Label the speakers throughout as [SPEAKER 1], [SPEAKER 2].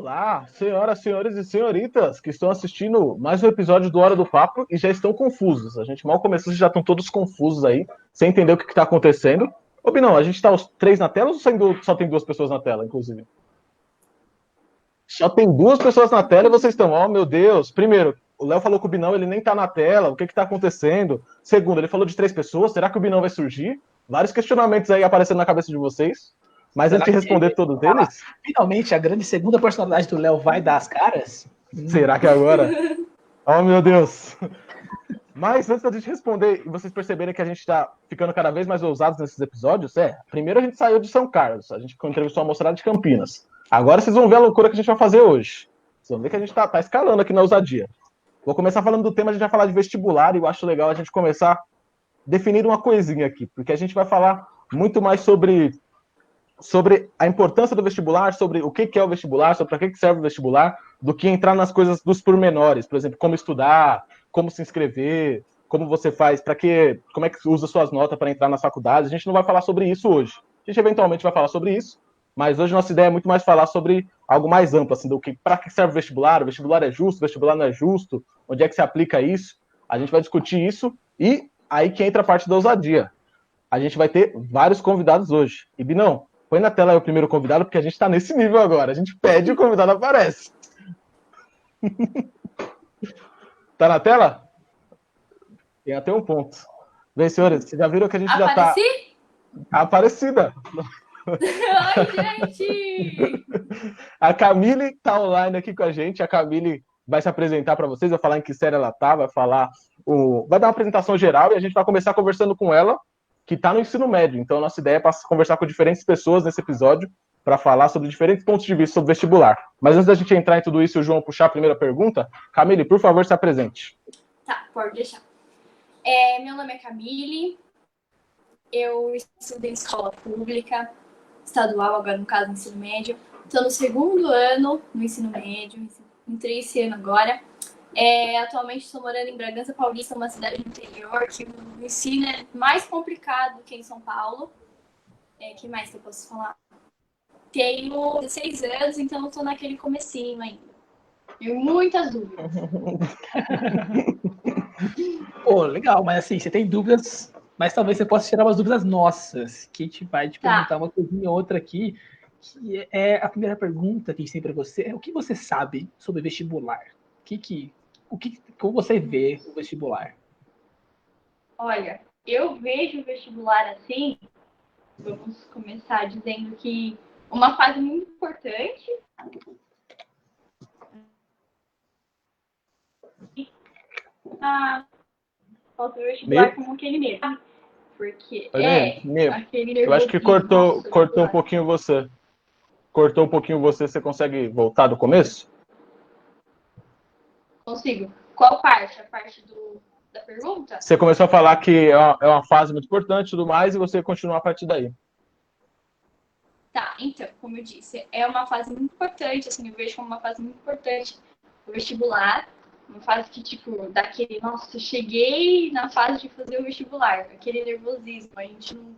[SPEAKER 1] Olá, senhoras, senhores e senhoritas que estão assistindo mais um episódio do Hora do Papo e já estão confusos. A gente mal começou, vocês já estão todos confusos aí, sem entender o que está acontecendo. Ô, Binão, a gente tá os três na tela ou só tem duas pessoas na tela, inclusive? Só tem duas pessoas na tela e vocês estão, oh meu Deus. Primeiro, o Léo falou que o Binão ele nem tá na tela, o que tá acontecendo? Segundo, ele falou de três pessoas, será que o Binão vai surgir? Vários questionamentos aí aparecendo na cabeça de vocês. Mas
[SPEAKER 2] Será
[SPEAKER 1] antes de responder todos eles...
[SPEAKER 2] Finalmente, a grande segunda personalidade do Léo vai dar as caras?
[SPEAKER 1] Será que agora? Oh, meu Deus. Mas antes da gente responder e vocês perceberem que a gente está ficando cada vez mais ousados nesses episódios, primeiro a gente saiu de São Carlos, a gente entrevistou a moçada de Campinas. Agora vocês vão ver a loucura que a gente vai fazer hoje. Vocês vão ver que a gente tá escalando aqui na ousadia. Vou começar falando do tema, a gente vai falar de vestibular e eu acho legal a gente começar definindo uma coisinha aqui, porque a gente vai falar muito mais sobre a importância do vestibular, sobre o que é o vestibular, sobre para que serve o vestibular, do que entrar nas coisas dos pormenores, por exemplo, como estudar, como se inscrever, como você faz, como é que usa suas notas para entrar nas faculdades. A gente não vai falar sobre isso hoje. A gente eventualmente vai falar sobre isso, mas hoje nossa ideia é muito mais falar sobre algo mais amplo, assim, do que para que serve o vestibular é justo, o vestibular não é justo, onde é que se aplica isso. A gente vai discutir isso e aí que entra a parte da ousadia. A gente vai ter vários convidados hoje. E Binão, põe na tela aí o primeiro convidado, porque a gente tá nesse nível agora. A gente pede e o convidado aparece. Tá na tela? Tem até um ponto. Bem, senhores, vocês já viram que a gente já tá... Aparecida.
[SPEAKER 3] Oi, gente!
[SPEAKER 1] A Camille tá online aqui com a gente. A Camille vai se apresentar para vocês, vai falar em que série ela tá, vai dar uma apresentação geral e a gente vai começar conversando com ela, que está no ensino médio. Então, a nossa ideia é conversar com diferentes pessoas nesse episódio para falar sobre diferentes pontos de vista sobre vestibular. Mas antes da gente entrar em tudo isso e o João puxar a primeira pergunta, Camille, por favor, se apresente.
[SPEAKER 3] Tá, pode deixar. Meu nome é Camille, eu estudo em escola pública, estadual, agora no caso, ensino médio. Estou no segundo ano no ensino médio, entrei esse ano agora. Atualmente estou morando em Bragança Paulista, uma cidade do interior, que o ensino é mais complicado do que em São Paulo. Que mais que eu posso falar? Tenho 16 anos, então estou naquele comecinho ainda. Tenho muitas dúvidas.
[SPEAKER 2] Pô, legal, mas assim, você tem dúvidas, mas talvez você possa tirar umas dúvidas nossas, que a gente vai te perguntar uma coisinha ou outra aqui, que é a primeira pergunta que a gente tem para você, é o que você sabe sobre vestibular? Como você vê o vestibular?
[SPEAKER 3] Olha, eu vejo o vestibular assim, vamos começar dizendo que uma fase muito importante o vestibular como aquele mesmo. Porque aquele
[SPEAKER 1] eu acho que cortou um pouquinho você. Cortou um pouquinho você consegue voltar do começo?
[SPEAKER 3] Consigo. Qual parte? A parte da pergunta?
[SPEAKER 1] Você começou a falar que é uma fase muito importante e tudo mais, e você continua a partir daí.
[SPEAKER 3] Tá, então, como eu disse, é uma fase muito importante, assim, eu vejo como uma fase muito importante o vestibular, uma fase que, tipo, daquele, nossa, cheguei na fase de fazer o vestibular, aquele nervosismo, a gente não...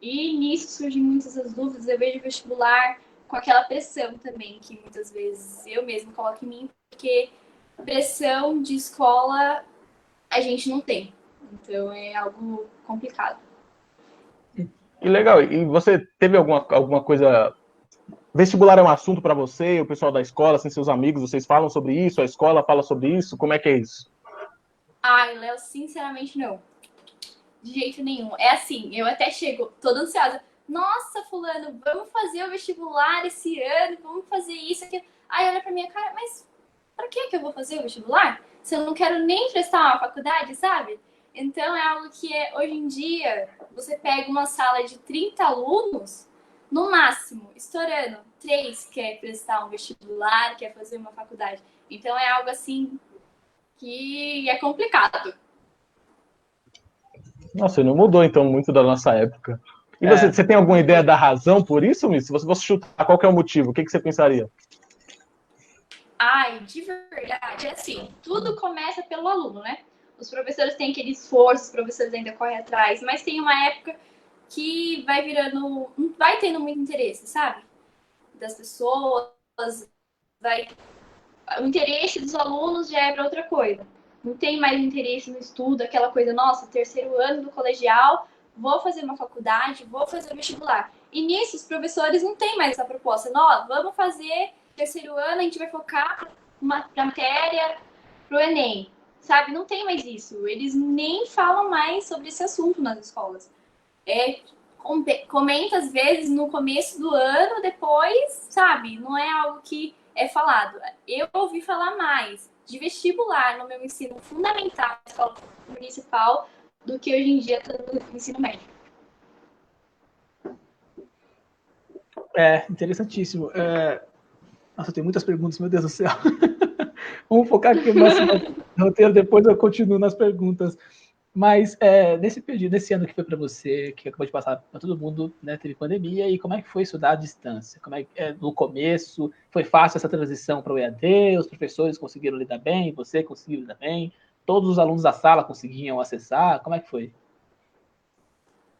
[SPEAKER 3] E nisso surgem muitas das dúvidas, eu vejo o vestibular com aquela pressão também, que muitas vezes eu mesma coloco em mim, porque pressão de escola a gente não tem, então é algo complicado.
[SPEAKER 1] E legal, e você teve alguma coisa... Vestibular é um assunto para você, o pessoal da escola, assim, seus amigos, vocês falam sobre isso, a escola fala sobre isso, como é que é isso?
[SPEAKER 3] Ai, Léo, sinceramente não. De jeito nenhum. É assim, eu até chego toda ansiosa. Nossa, fulano, vamos fazer o vestibular esse ano, vamos fazer isso, aquilo. Aí olha pra minha cara, mas pra que eu vou fazer o vestibular? Se eu não quero nem prestar uma faculdade, sabe? Então é algo que hoje em dia, você pega uma sala de 30 alunos, no máximo, estourando, 3 quer prestar um vestibular, quer fazer uma faculdade. Então é algo assim que é complicado.
[SPEAKER 1] Nossa, não mudou então muito da nossa época. E você tem alguma ideia da razão por isso, Miss? Se você fosse chutar, qual que é o motivo? O que você pensaria?
[SPEAKER 3] Ai, de verdade, assim, tudo começa pelo aluno, né? Os professores têm aquele esforço, os professores ainda correm atrás, mas tem uma época que vai tendo muito interesse, sabe? Das pessoas, Aí, o interesse dos alunos já é para outra coisa. Não tem mais interesse no estudo, aquela coisa, nossa, terceiro ano do colegial, vou fazer uma faculdade, vou fazer o vestibular. E nisso, os professores não têm mais essa proposta. Não, vamos fazer terceiro ano, a gente vai focar uma matéria pro Enem. Sabe, não tem mais isso. Eles nem falam mais sobre esse assunto nas escolas. Comenta às vezes no começo do ano, depois, sabe, não é algo que é falado. Eu ouvi falar mais de vestibular no meu ensino fundamental na escola municipal do que hoje em dia no ensino médio.
[SPEAKER 2] Interessantíssimo. Nossa, tem muitas perguntas, meu Deus do céu. Vamos focar aqui no nosso roteiro, depois eu continuo nas perguntas. Mas nesse ano que foi para você, que acabou de passar para todo mundo, né, teve pandemia, e como é que foi estudar à distância? Como é que no começo foi fácil essa transição para o EAD? Os professores conseguiram lidar bem? Você conseguiu lidar bem? Todos os alunos da sala conseguiam acessar? Como é que foi?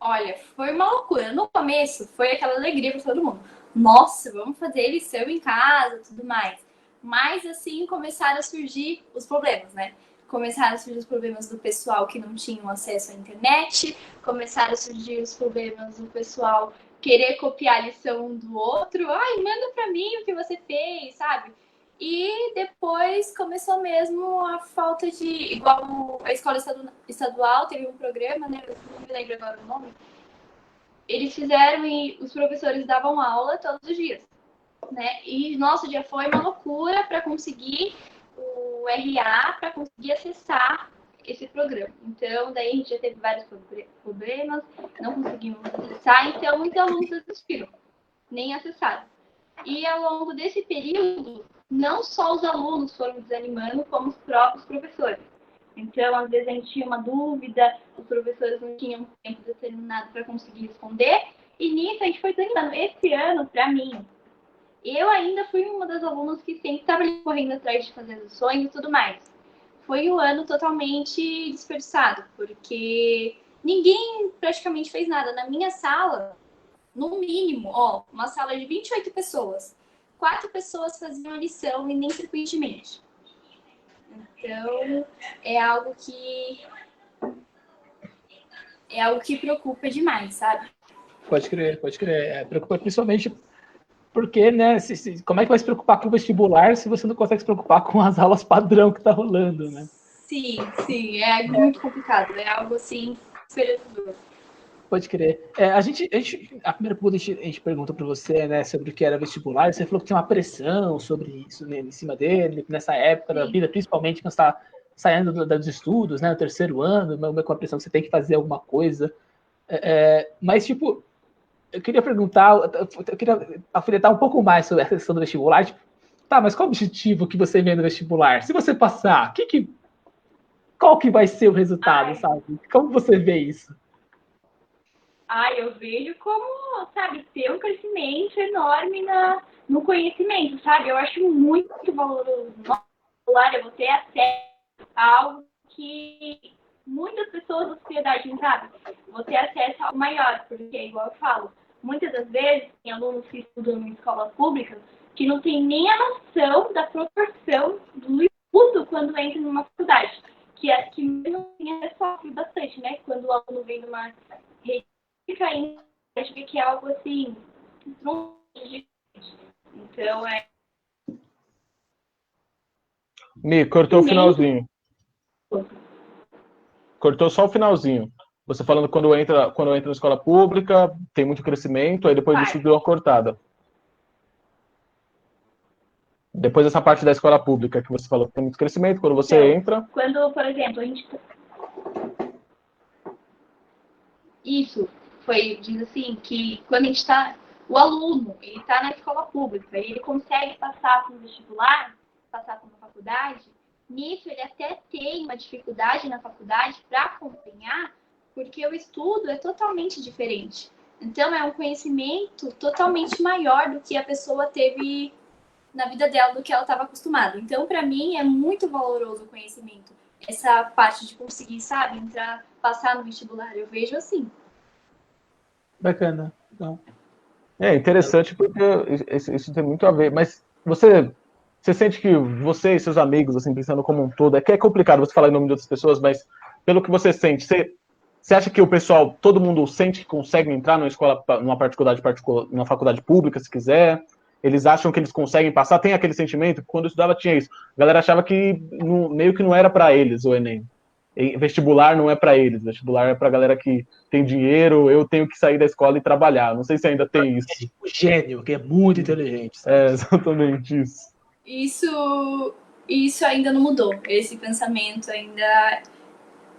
[SPEAKER 3] Olha, foi uma loucura. No começo foi aquela alegria para todo mundo. Nossa, vamos fazer lição em casa, tudo mais. Mas assim começaram a surgir os problemas, né? Começaram a surgir os problemas do pessoal que não tinham acesso à internet, começaram a surgir os problemas do pessoal querer copiar a lição um do outro. Ai, manda para mim o que você fez, sabe? E depois começou mesmo a falta de... Igual a escola estadual teve um programa, né? Eu não me lembro agora o nome. Eles fizeram e os professores davam aula todos os dias, né? E nosso dia foi uma loucura para conseguir o RA, para conseguir acessar esse programa. Então, daí a gente já teve vários problemas, não conseguimos acessar, então muitos alunos desistiram, nem acessaram. E ao longo desse período, não só os alunos foram desanimando, como os próprios professores. Então, às vezes a gente tinha uma dúvida, os professores não tinham tempo determinado para conseguir responder, e nisso a gente foi desanimando. Esse ano, para mim, eu ainda fui uma das alunas que sempre estava correndo atrás de fazer as lições e tudo mais. Foi um ano totalmente desperdiçado, porque ninguém praticamente fez nada. Na minha sala, no mínimo, uma sala de 28 pessoas. 4 pessoas faziam a lição e nem frequentemente. Então, é algo que preocupa demais, sabe?
[SPEAKER 2] Pode crer, pode crer. Preocupa principalmente porque, né, como é que vai se preocupar com o vestibular se você não consegue se preocupar com as aulas padrão que tá rolando, né?
[SPEAKER 3] Sim, é muito complicado. É algo assim, desesperador.
[SPEAKER 2] Pode crer. A primeira pergunta a gente pergunta para você, né, sobre o que era vestibular, e você falou que tinha uma pressão sobre isso, né, em cima dele, nessa época da vida, principalmente quando você está saindo dos estudos, né, no terceiro ano, com a pressão que você tem que fazer alguma coisa. Mas, tipo, eu queria perguntar, eu queria alfinetar um pouco mais sobre essa questão do vestibular. Tipo, tá, mas qual o objetivo que você vê no vestibular? Se você passar, qual que vai ser o resultado, sabe? Como você vê isso?
[SPEAKER 4] Eu vejo como, sabe, ter um crescimento enorme no conhecimento, sabe? Eu acho muito valoroso. Nossa, você ter acesso a algo que muitas pessoas da sociedade não sabem. Você ter acesso a algo maior, porque, igual eu falo, muitas das vezes tem alunos que estudam em escola pública que não tem nem a noção da proporção do estudo quando entra numa faculdade. Que mesmo assim sofre bastante, né? Quando o aluno vem de uma rede ainda, acho que é algo assim, então
[SPEAKER 1] Mi, cortou o finalzinho. Cortou só o finalzinho. Você falando quando entra na escola pública, tem muito crescimento, aí depois disso deu uma cortada. Depois dessa parte da escola pública que você falou que tem muito crescimento, quando você entra...
[SPEAKER 4] Quando, por exemplo, a gente...
[SPEAKER 3] Isso diz assim, que quando a gente está... O aluno, ele está na escola pública, ele consegue passar para um vestibular, passar para uma faculdade, nisso ele até tem uma dificuldade na faculdade para acompanhar, porque o estudo é totalmente diferente. Então, é um conhecimento totalmente maior do que a pessoa teve na vida dela, do que ela estava acostumada. Então, para mim, é muito valoroso o conhecimento. Essa parte de conseguir, sabe, entrar, passar no vestibular, eu vejo assim.
[SPEAKER 2] Bacana. Então,
[SPEAKER 1] É interessante porque isso tem muito a ver. Mas você Você sente que você e seus amigos, assim, pensando como um todo, é que é complicado você falar em nome de outras pessoas, mas pelo que você sente, você acha que o pessoal, todo mundo sente que consegue entrar numa escola, numa faculdade pública, se quiser? Eles acham que eles conseguem passar? Tem aquele sentimento? Quando eu estudava tinha isso. A galera achava que meio que não era para eles o Enem. Vestibular não é para eles. Vestibular é para galera que tem dinheiro, eu tenho que sair da escola e trabalhar. Não sei se ainda tem isso.
[SPEAKER 2] É tipo o gênio, que é muito inteligente, sabe?
[SPEAKER 1] É exatamente isso.
[SPEAKER 3] Isso ainda não mudou. Esse pensamento ainda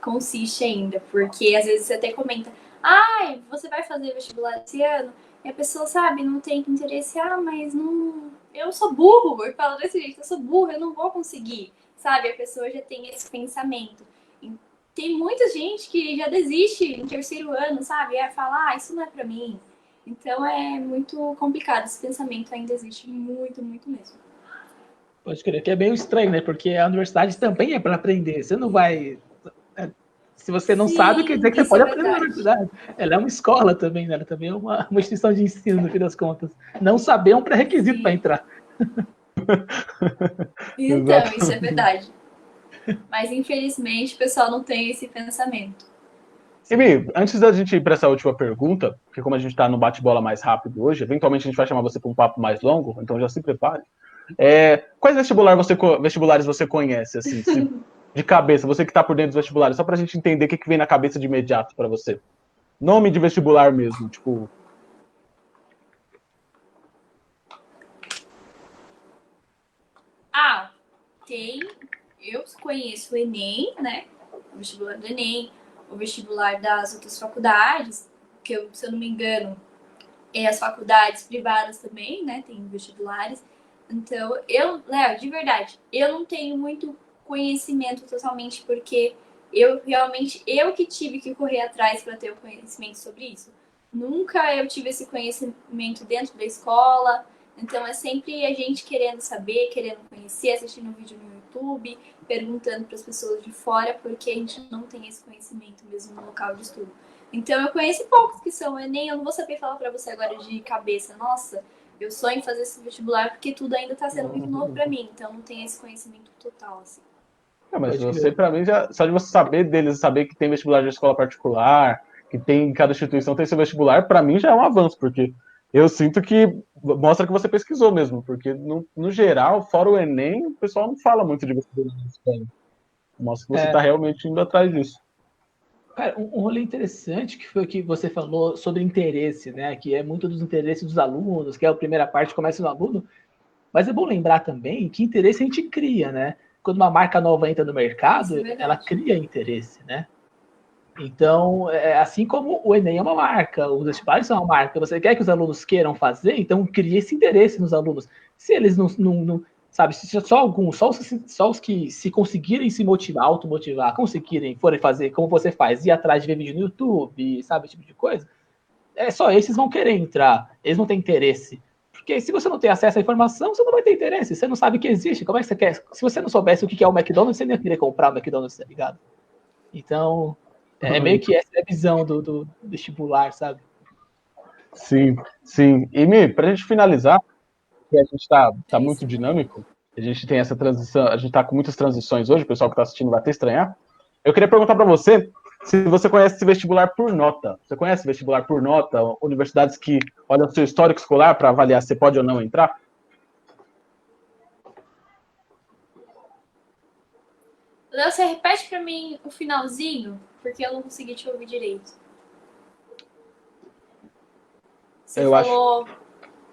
[SPEAKER 3] consiste ainda, porque às vezes você até comenta, ai, você vai fazer vestibular esse ano? E a pessoa, sabe, não tem interesse, mas não. Eu sou burro, eu falo desse jeito, eu sou burro, eu não vou conseguir, sabe? A pessoa já tem esse pensamento. E tem muita gente que já desiste no terceiro ano, sabe? Fala, isso não é pra mim. Então é muito complicado, esse pensamento ainda existe muito, muito mesmo.
[SPEAKER 2] Pode crer, que é meio estranho, né? Porque a universidade também é para aprender. Você não vai. Se você não sabe, quer dizer que você pode aprender na universidade. Ela é uma escola também, né? Ela também é uma instituição de ensino, no fim das contas. Não saber é um pré-requisito para entrar.
[SPEAKER 3] Então, isso é verdade. Mas infelizmente o pessoal não tem esse pensamento.
[SPEAKER 1] E, Mi, antes da gente ir para essa última pergunta, porque como a gente está no bate-bola mais rápido hoje, eventualmente a gente vai chamar você para um papo mais longo, então já se prepare. Quais vestibulares você conhece, assim, de cabeça, você que está por dentro dos vestibulares, só para a gente entender o que vem na cabeça de imediato para você? Nome de vestibular mesmo, tipo...
[SPEAKER 3] Eu conheço o Enem, né? O vestibular do Enem, o vestibular das outras faculdades, que eu, se eu não me engano, as faculdades privadas também, né? Tem vestibulares. Então, Léo, de verdade, eu não tenho muito conhecimento totalmente, porque eu que tive que correr atrás para ter o conhecimento sobre isso. Nunca eu tive esse conhecimento dentro da escola, então é sempre a gente querendo saber, querendo conhecer, assistindo um vídeo no YouTube, perguntando para as pessoas de fora, porque a gente não tem esse conhecimento mesmo no local de estudo. Então eu conheço poucos que são Enem, eu não vou saber falar para você agora de cabeça, nossa, eu sonho em fazer esse vestibular porque tudo ainda está sendo muito novo para mim, então não tenho esse conhecimento total, assim.
[SPEAKER 1] mas você, para mim, só de você saber deles, saber que tem vestibular de escola particular, que tem, cada instituição tem seu vestibular, para mim já é um avanço, porque eu sinto que mostra que você pesquisou mesmo, porque no geral, fora o Enem, o pessoal não fala muito de vestibular na escola. Mostra que você está realmente indo atrás disso.
[SPEAKER 2] Cara, um rolê interessante que foi o que você falou sobre interesse, né? Que é muito dos interesses dos alunos, que é a primeira parte, começa no aluno. Mas é bom lembrar também que interesse a gente cria, né? Quando uma marca nova entra no mercado, ela cria interesse, né? Então, assim como o Enem é uma marca, os vestibulares são uma marca, você quer que os alunos queiram fazer, então cria esse interesse nos alunos. Se eles não sabe, se só os que se conseguirem se motivar, automotivar, conseguirem, forem fazer como você faz, ir atrás de ver vídeo no YouTube, sabe, esse tipo de coisa, só esses vão querer entrar, eles não têm interesse. Porque se você não tem acesso à informação, você não vai ter interesse, você não sabe que existe, como é que você quer? Se você não soubesse o que é o McDonald's, você nem ia querer comprar o McDonald's, tá ligado? Então, meio que essa é a visão do vestibular, sabe?
[SPEAKER 1] Sim, sim. E, Mi, pra gente finalizar, que a gente tá muito dinâmico, a gente tem essa transição, a gente tá com muitas transições hoje, o pessoal que tá assistindo vai até estranhar. Eu queria perguntar para você se você conhece esse vestibular por nota. Você conhece vestibular por nota? Universidades que olham o seu histórico escolar para avaliar se você pode ou não entrar?
[SPEAKER 3] Léo, você repete para mim o finalzinho, porque eu não consegui te ouvir direito. Você falou...
[SPEAKER 1] Acho...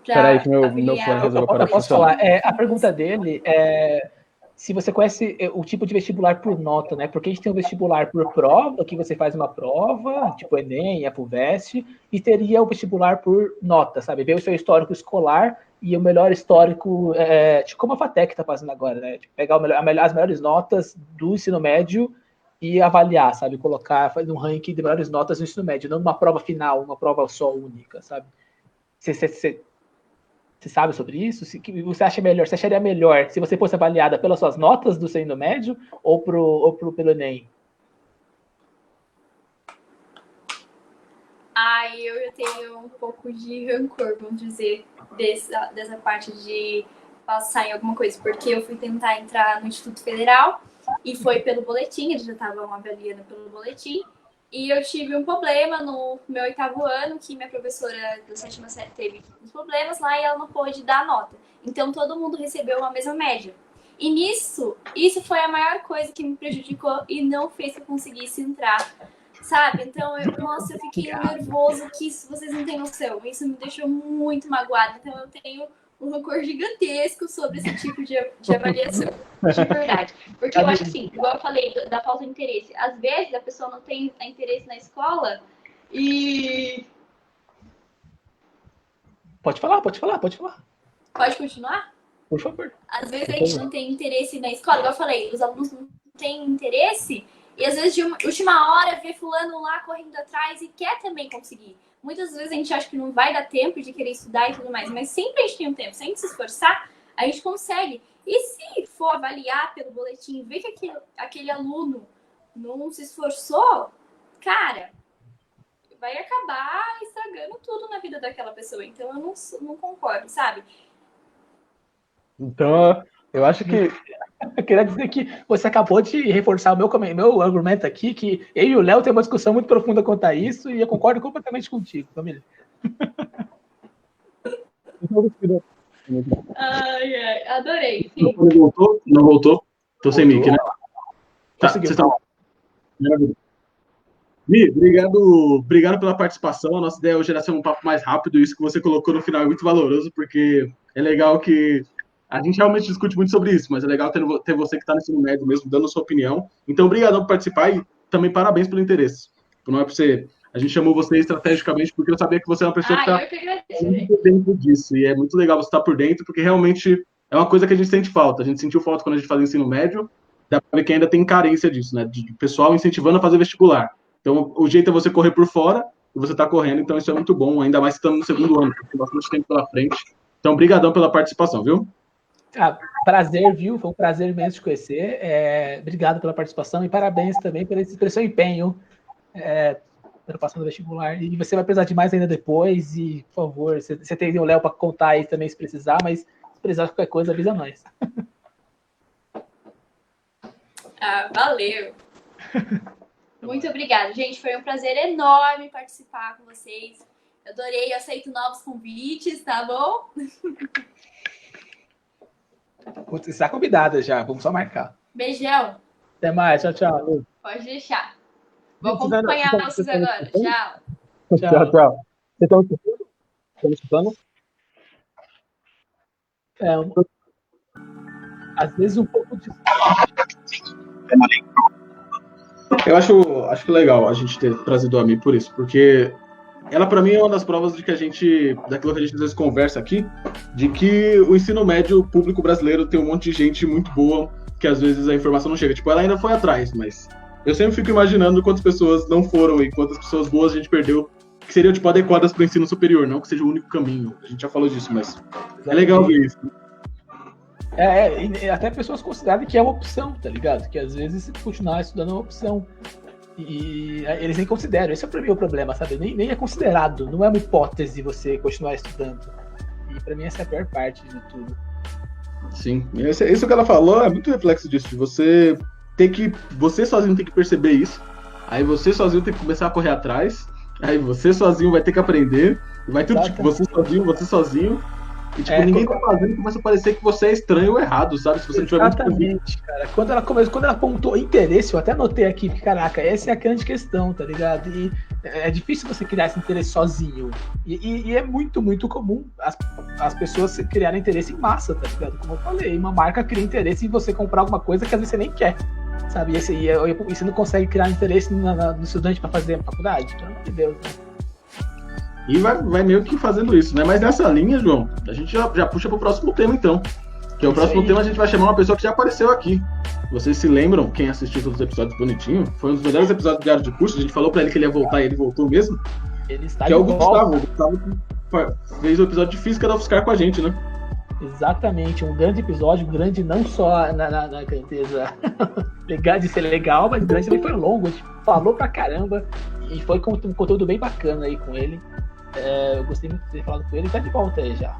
[SPEAKER 1] Peraí que meu fone resolveu parar de
[SPEAKER 2] posso
[SPEAKER 1] funcionar.
[SPEAKER 2] falar, a pergunta dele é se você conhece o tipo de vestibular por nota, né? Porque a gente tem um vestibular por prova, que você faz uma prova, tipo Enem, a FUVEST, e teria o vestibular por nota, sabe? Ver o seu histórico escolar e o melhor histórico, tipo como a FATEC está fazendo agora, né? Tipo, pegar as melhores notas do ensino médio e avaliar, sabe? Colocar, fazer um ranking de melhores notas do ensino médio, não uma prova final, uma prova só única, sabe? Você sabe sobre isso? Você acha melhor? Você acharia melhor se você fosse avaliada pelas suas notas do seu ensino médio ou pelo Enem?
[SPEAKER 3] Eu tenho um pouco de rancor, vamos dizer, dessa parte de passar em alguma coisa, porque eu fui tentar entrar no Instituto Federal e foi pelo boletim, eles já estavam avaliando pelo boletim, e eu tive um problema no meu 8º ano, que minha professora da 7ª série teve uns problemas lá e ela não pôde dar nota. Então todo mundo recebeu a mesma média. E nisso, isso foi a maior coisa que me prejudicou e não fez que eu conseguisse entrar, sabe? Então, eu fiquei nervoso, que isso vocês não têm noção. Isso me deixou muito magoada. Então, eu tenho um rancor gigantesco sobre esse tipo de avaliação.
[SPEAKER 4] De verdade. Porque eu acho assim, igual eu falei, da falta de interesse. Às vezes, a pessoa não tem interesse na escola e...
[SPEAKER 2] Pode falar.
[SPEAKER 3] Pode continuar?
[SPEAKER 2] Por favor.
[SPEAKER 3] Às vezes a gente não tem interesse na escola, igual eu falei, os alunos não têm interesse e às vezes de última hora vê fulano lá correndo atrás e quer também conseguir. Muitas vezes a gente acha que não vai dar tempo de querer estudar e tudo mais, mas sempre a gente tem um tempo, se a gente se esforçar, a gente consegue. E se for avaliar pelo boletim, ver que aquele aluno não se esforçou, cara, vai acabar estragando tudo na vida daquela pessoa. Então eu não concordo, sabe?
[SPEAKER 1] Então, eu acho que...
[SPEAKER 2] Eu queria dizer que você acabou de reforçar o meu argumento aqui, que eu e o Léo temos uma discussão muito profunda quanto a isso, e eu concordo completamente contigo, família.
[SPEAKER 3] Ai, adorei. Sim.
[SPEAKER 5] Não voltou? Tô sem mic, né? Tá, vocês estão... Mi, obrigado pela participação. A nossa ideia hoje era ser um papo mais rápido. Isso que você colocou no final é muito valoroso, porque é legal que a gente realmente discute muito sobre isso, mas é legal ter você que está no ensino médio mesmo, dando a sua opinião. Então, obrigadão por participar e também parabéns pelo interesse. Não é para você... A gente chamou você estrategicamente porque eu sabia que você é uma pessoa que está muito dentro disso. E é muito legal você estar por dentro, porque realmente é uma coisa que a gente sente falta. A gente sentiu falta quando a gente fazia ensino médio, dá para ver que ainda tem carência disso, né? De pessoal incentivando a fazer vestibular. Então, o jeito é você correr por fora e você está correndo, então isso é muito bom, ainda mais estando no segundo ano, porque tem bastante tempo pela frente. Então, obrigadão pela participação, viu?
[SPEAKER 2] Prazer, viu? Foi um prazer imenso te conhecer. Obrigado pela participação e parabéns também pelo seu empenho pela passando do vestibular. E você vai precisar de mais ainda depois. E, por favor, você tem o Léo para contar aí também se precisar, mas se precisar de qualquer coisa, avisa nós.
[SPEAKER 3] Valeu. Muito obrigada, gente. Foi um prazer enorme participar com vocês. Eu adorei, eu aceito novos convites, tá bom?
[SPEAKER 2] Você está convidada já, vamos só marcar.
[SPEAKER 3] Beijão.
[SPEAKER 2] Até mais, tchau, tchau.
[SPEAKER 3] Pode deixar. Vou acompanhar vocês agora. Tchau.
[SPEAKER 1] Tchau. Vocês estão escutando?
[SPEAKER 2] Às vezes um pouco de...
[SPEAKER 5] Eu acho legal a gente ter trazido a Mi por isso, porque ela, para mim, é uma das provas de que daquilo que a gente às vezes conversa aqui, de que o ensino médio público brasileiro tem um monte de gente muito boa, que às vezes a informação não chega. Tipo, ela ainda foi atrás, mas eu sempre fico imaginando quantas pessoas não foram e quantas pessoas boas a gente perdeu, que seriam, tipo, adequadas para o ensino superior, não que seja o único caminho. A gente já falou disso, mas é legal ver isso.
[SPEAKER 2] E até pessoas consideram que é uma opção, tá ligado? Que às vezes continuar estudando é uma opção. E eles nem consideram. Esse é pra mim o problema, sabe? Nem é considerado. Não é uma hipótese você continuar estudando. E pra mim essa é a pior parte de tudo.
[SPEAKER 5] Sim. Isso que ela falou é muito reflexo disso. De você sozinho tem que perceber isso. Aí você sozinho tem que começar a correr atrás. Aí você sozinho vai ter que aprender. E vai tudo tipo, você sozinho. E, tipo, ninguém tá fazendo, começa a parecer que você é estranho ou errado, sabe? Se você não tiver muito
[SPEAKER 2] Exatamente, cara. Quando ela apontou interesse, eu até anotei aqui, que, caraca, essa é a grande questão, tá ligado? E é difícil você criar esse interesse sozinho. E é muito, muito comum as pessoas criarem interesse em massa, tá ligado? Como eu falei, uma marca cria interesse em você comprar alguma coisa que às vezes você nem quer, sabe? E você não consegue criar interesse no estudante pra fazer a faculdade? Pelo amor de Deus, né?
[SPEAKER 5] E vai meio que fazendo isso, né? Mas nessa linha, João, a gente já puxa pro próximo tema, então. Que é o próximo tema, a gente vai chamar uma pessoa que já apareceu aqui. Vocês se lembram, quem assistiu todos os episódios bonitinho? Foi um dos melhores episódios do Diário de Curso. A gente falou pra ele que ele ia voltar e ele voltou mesmo.
[SPEAKER 2] Ele está
[SPEAKER 5] que é o Gustavo. O Gustavo que fez o episódio de Física da UFSCar com a gente, né?
[SPEAKER 2] Exatamente, um grande episódio, grande não só na grandeza legal de ser legal, mas grande também foi longo, a gente falou pra caramba e foi com um conteúdo bem bacana aí com ele. Eu gostei muito de ter falado com ele e tá de volta aí já.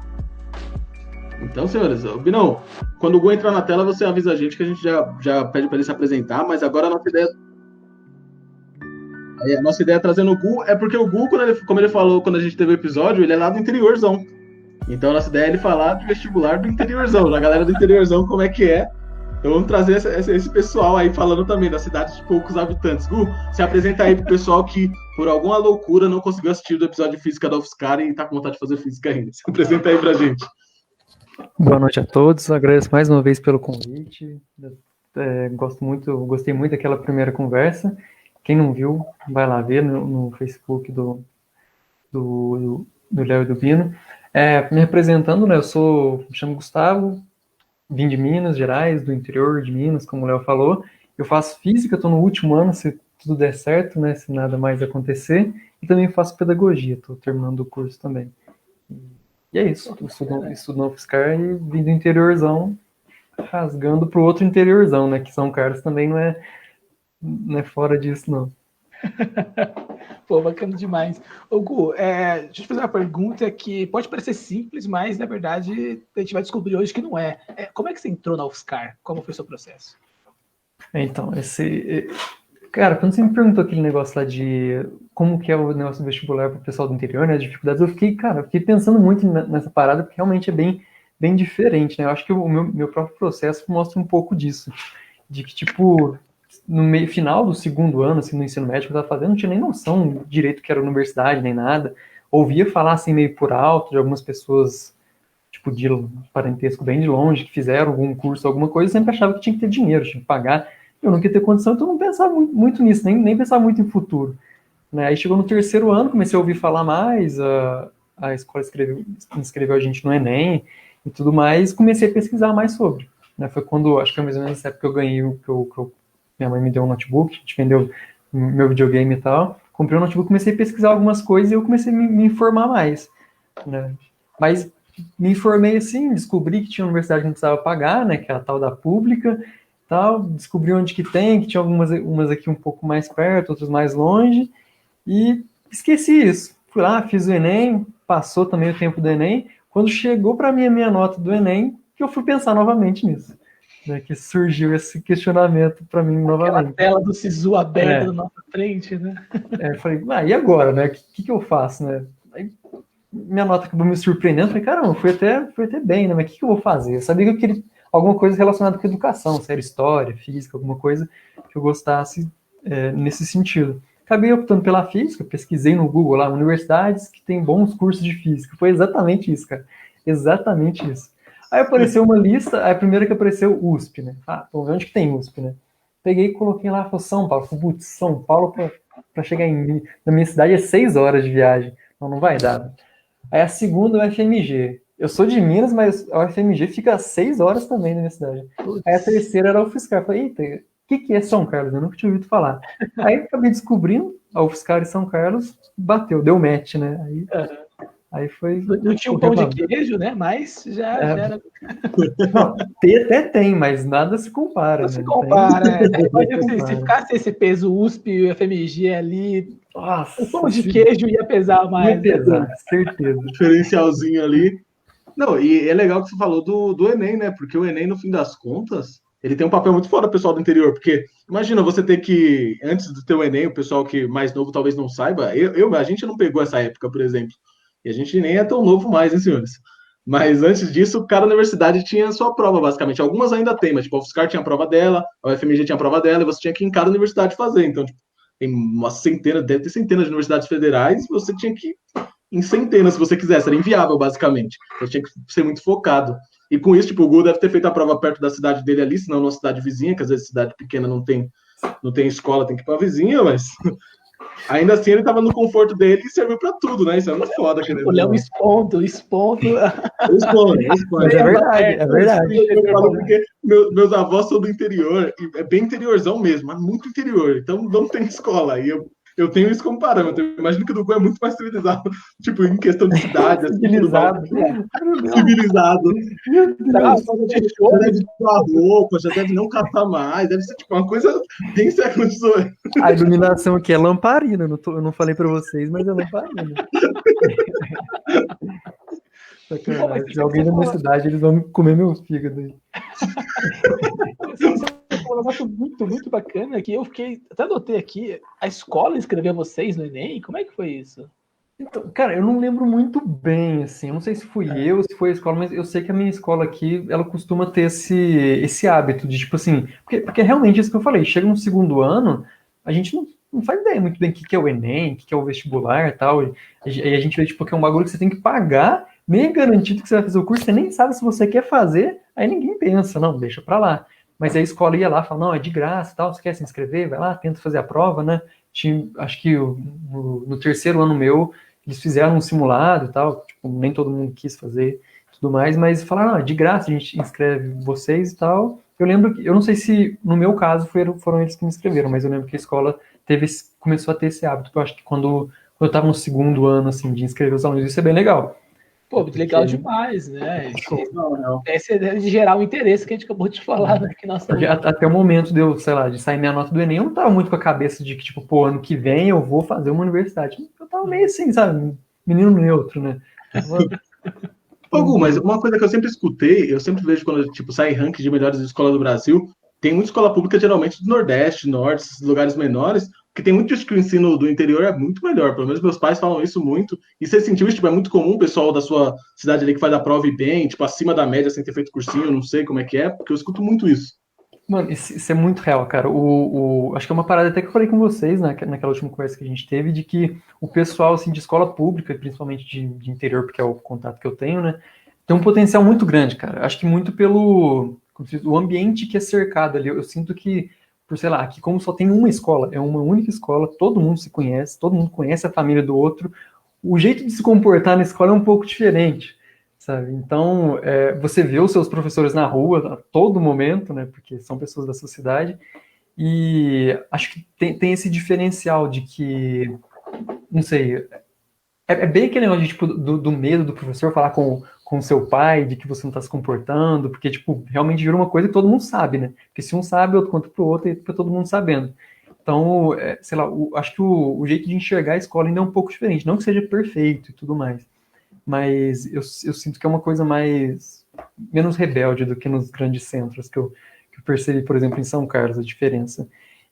[SPEAKER 5] Então, senhores, Binão, quando o Gu entrar na tela, você avisa a gente que a gente já pede para ele se apresentar, mas agora a nossa ideia é trazendo o Gu, é porque o Gu, como ele falou quando a gente teve o episódio, ele é lá do interiorzão. Então a nossa ideia é ele falar do vestibular do interiorzão, da galera do interiorzão, como é que é. Então vamos trazer esse pessoal aí falando também da cidade de poucos habitantes. Gu, se apresenta aí pro pessoal que, por alguma loucura, não conseguiu assistir do episódio de física da UFSCar e tá com vontade de fazer física ainda. Se apresenta aí pra gente.
[SPEAKER 6] Boa noite a todos, agradeço mais uma vez pelo convite. Gostei muito daquela primeira conversa. Quem não viu, vai lá ver no Facebook do Léo e do Bino. Me representando, né, me chamo Gustavo, vim de Minas Gerais, do interior de Minas, como o Léo falou. Eu faço física, estou no último ano, se tudo der certo, né, se nada mais acontecer. E também faço pedagogia, estou terminando o curso também. E é isso, estudo no UFSCar e vim do interiorzão, rasgando para o outro interiorzão, né, que São Carlos também não é fora disso, não.
[SPEAKER 2] Pô, bacana demais. Ô, Gu, deixa eu te fazer uma pergunta que pode parecer simples, mas, na verdade, a gente vai descobrir hoje que não é. Como é que você entrou na UFSCar? Como foi o seu processo?
[SPEAKER 6] Então, cara, quando você me perguntou aquele negócio lá de como que é o negócio do vestibular para o pessoal do interior, né, as dificuldades, eu fiquei pensando muito nessa parada, porque realmente é bem diferente, né? Eu acho que o meu próprio processo mostra um pouco disso, de que, tipo, no final do segundo ano, assim, no ensino médio que eu estava fazendo, não tinha nem noção direito que era universidade, nem nada. Ouvia falar, assim, meio por alto, de algumas pessoas, tipo, de parentesco bem de longe, que fizeram algum curso, alguma coisa, e sempre achava que tinha que ter dinheiro, tinha que pagar. Eu não queria ter condição, então eu não pensava muito nisso, nem pensava muito em futuro. Né? Aí chegou no terceiro ano, comecei a ouvir falar mais, a escola inscreveu a gente no Enem e tudo mais, comecei a pesquisar mais sobre. Né? Foi quando, acho que foi mais ou menos nessa época que eu ganhei, minha mãe me deu um notebook, a gente vendeu meu videogame e tal, comprei um notebook, comecei a pesquisar algumas coisas e eu comecei a me informar mais. Né? Mas me informei assim, descobri que tinha universidade que não precisava pagar, né, que é a tal da pública, tal, descobri onde que tem, que tinha umas aqui um pouco mais perto, outras mais longe, e esqueci isso. Fui lá, fiz o Enem, passou também o tempo do Enem, quando chegou para mim a minha nota do Enem, que eu fui pensar novamente nisso. Né, que surgiu esse questionamento para mim novamente.
[SPEAKER 2] Aquela tela do Sisu aberta na nossa frente, né?
[SPEAKER 6] Eu falei, e agora, né? O que eu faço, né? Aí, minha nota acabou me surpreendendo, falei, caramba, fui até bem, né? Mas o que eu vou fazer? Eu sabia que eu queria alguma coisa relacionada com educação, sério, história, física, alguma coisa que eu gostasse nesse sentido. Acabei optando pela física, pesquisei no Google lá, universidades que têm bons cursos de física. Foi exatamente isso, cara. Exatamente isso. Aí apareceu uma lista, a primeira que apareceu, USP, né? Vamos ver onde que tem USP, né? Peguei e coloquei lá, falei, São Paulo. Falei, putz, São Paulo pra chegar na minha cidade é 6 horas de viagem. Não vai dar. Aí a segunda é o FMG. Eu sou de Minas, mas a UFMG fica a 6 horas também na minha cidade. Aí a terceira era a UFSCar. Falei, eita, o que é São Carlos? Eu nunca tinha ouvido falar. Aí acabei descobrindo, a UFSCar e São Carlos bateu, deu match, né? Aí foi...
[SPEAKER 2] Não tinha um pão de queijo, né? Mas já era...
[SPEAKER 6] Não, até tem, mas nada se compara.
[SPEAKER 2] Não se compara, se ficasse esse peso USP e FMG ali,
[SPEAKER 6] nossa,
[SPEAKER 2] o pão de queijo ia pesar mais.
[SPEAKER 6] Ia pesar, certeza.
[SPEAKER 5] Diferencialzinho ali. Não, e é legal que você falou do Enem, né? Porque o Enem, no fim das contas, ele tem um papel muito fora do pessoal do interior. Porque, imagina, você ter que, antes do teu Enem, o pessoal que mais novo talvez não saiba, a gente não pegou essa época, por exemplo. E a gente nem é tão novo mais, hein, senhores? Mas antes disso, cada universidade tinha a sua prova, basicamente. Algumas ainda tem, mas tipo, a UFSCar tinha a prova dela, a UFMG tinha a prova dela, e você tinha que ir em cada universidade fazer. Então, tipo, tem uma centena, deve ter centenas de universidades federais, e você tinha que ir em centenas, se você quisesse. Era inviável, basicamente. Você tinha que ser muito focado. E com isso, tipo, o Gu deve ter feito a prova perto da cidade dele ali, senão numa cidade vizinha, que às vezes cidade pequena não tem escola, tem que ir pra vizinha, mas... Ainda assim, ele tava no conforto dele e serviu pra tudo, né? Isso é muito foda.
[SPEAKER 2] O Léo expondo.
[SPEAKER 6] Mas é verdade.
[SPEAKER 5] Eu falo porque meus avós são do interior, e é bem interiorzão mesmo, mas muito interior. Então não tem escola. E eu tenho isso como parâmetro. Eu imagino que o do Gu é muito mais civilizado, tipo, em questão de cidade.
[SPEAKER 6] Civilizado.
[SPEAKER 5] Civilizado. Já deve tirar roupa, já deve não caçar mais. Deve ser tipo uma coisa bem século XVIII.
[SPEAKER 6] A iluminação aqui é lamparina. Eu não falei pra vocês, mas é lamparina. Sacanagem. Se alguém da minha cidade, eles vão comer meu fígado aí.
[SPEAKER 2] Um negócio muito, muito bacana que eu fiquei. Até anotei aqui, a escola inscreveu vocês no Enem? Como é que foi isso?
[SPEAKER 6] Então, cara, eu não lembro muito bem, assim, eu não sei se fui eu, se foi a escola, mas eu sei que a minha escola aqui, ela costuma ter esse hábito de, tipo assim, porque realmente isso que eu falei, chega no segundo ano, a gente não faz ideia muito bem o que que é o Enem, o que que é o vestibular e tal, e a gente vê, tipo, que é um bagulho que você tem que pagar, meio garantido que você vai fazer o curso, você nem sabe se você quer fazer, aí ninguém pensa, não, deixa pra lá. Mas aí a escola ia lá, fala, não, é de graça e tal, você quer se inscrever? Vai lá, tenta fazer a prova, né? Acho que no terceiro ano meu, eles fizeram um simulado e tal, tipo, nem todo mundo quis fazer tudo mais, mas falaram, ah, de graça a gente inscreve vocês e tal. Eu lembro que, eu não sei se no meu caso foram eles que me inscreveram, mas eu lembro que a escola começou a ter esse hábito, que eu acho que quando eu estava no segundo ano, assim, de inscrever os alunos, isso é bem legal.
[SPEAKER 2] Pô, legal demais, né? Esse é de gerar o interesse que a gente acabou de falar, né? Que nossa...
[SPEAKER 6] Porque até o momento sei lá, de sair minha nota do Enem, eu não tava muito com a cabeça de que, tipo, pô, ano que vem eu vou fazer uma universidade. Eu tava meio assim, sabe? Menino neutro, né?
[SPEAKER 5] Gu, mas uma coisa que eu sempre escutei, eu sempre vejo quando, tipo, sai ranking de melhores escolas do Brasil, tem muita escola pública, geralmente do Nordeste, Norte, esses lugares menores, porque tem muito disso que o ensino do interior é muito melhor. Pelo menos meus pais falam isso muito. E você sentiu isso? Tipo, é muito comum o pessoal da sua cidade ali que faz a prova e bem, tipo, acima da média, sem ter feito cursinho, não sei como é que é, porque eu escuto muito isso.
[SPEAKER 6] Mano, isso é muito real, cara. Acho que é uma parada até que eu falei com vocês, né, naquela última conversa que a gente teve, de que o pessoal, assim, de escola pública, principalmente de interior, porque é o contato que eu tenho, né, tem um potencial muito grande, cara. Acho que muito pelo o ambiente que é cercado ali. Eu sinto que, por sei lá, aqui como só tem uma escola, é uma única escola, todo mundo se conhece, todo mundo conhece a família do outro, o jeito de se comportar na escola é um pouco diferente, sabe? Então, você vê os seus professores na rua a todo momento, né, porque são pessoas da sua cidade, e acho que tem esse diferencial de que, não sei, bem aquele negócio de, tipo, do medo do professor falar com o seu pai, de que você não está se comportando, porque, tipo, realmente vira uma coisa que todo mundo sabe, né? Porque se um sabe, outro conta pro outro e fica todo mundo sabendo. Então, sei lá, acho que o jeito de enxergar a escola ainda é um pouco diferente. Não que seja perfeito e tudo mais, mas eu sinto que é uma coisa menos rebelde do que nos grandes centros, que eu percebi, por exemplo, em São Carlos, a diferença.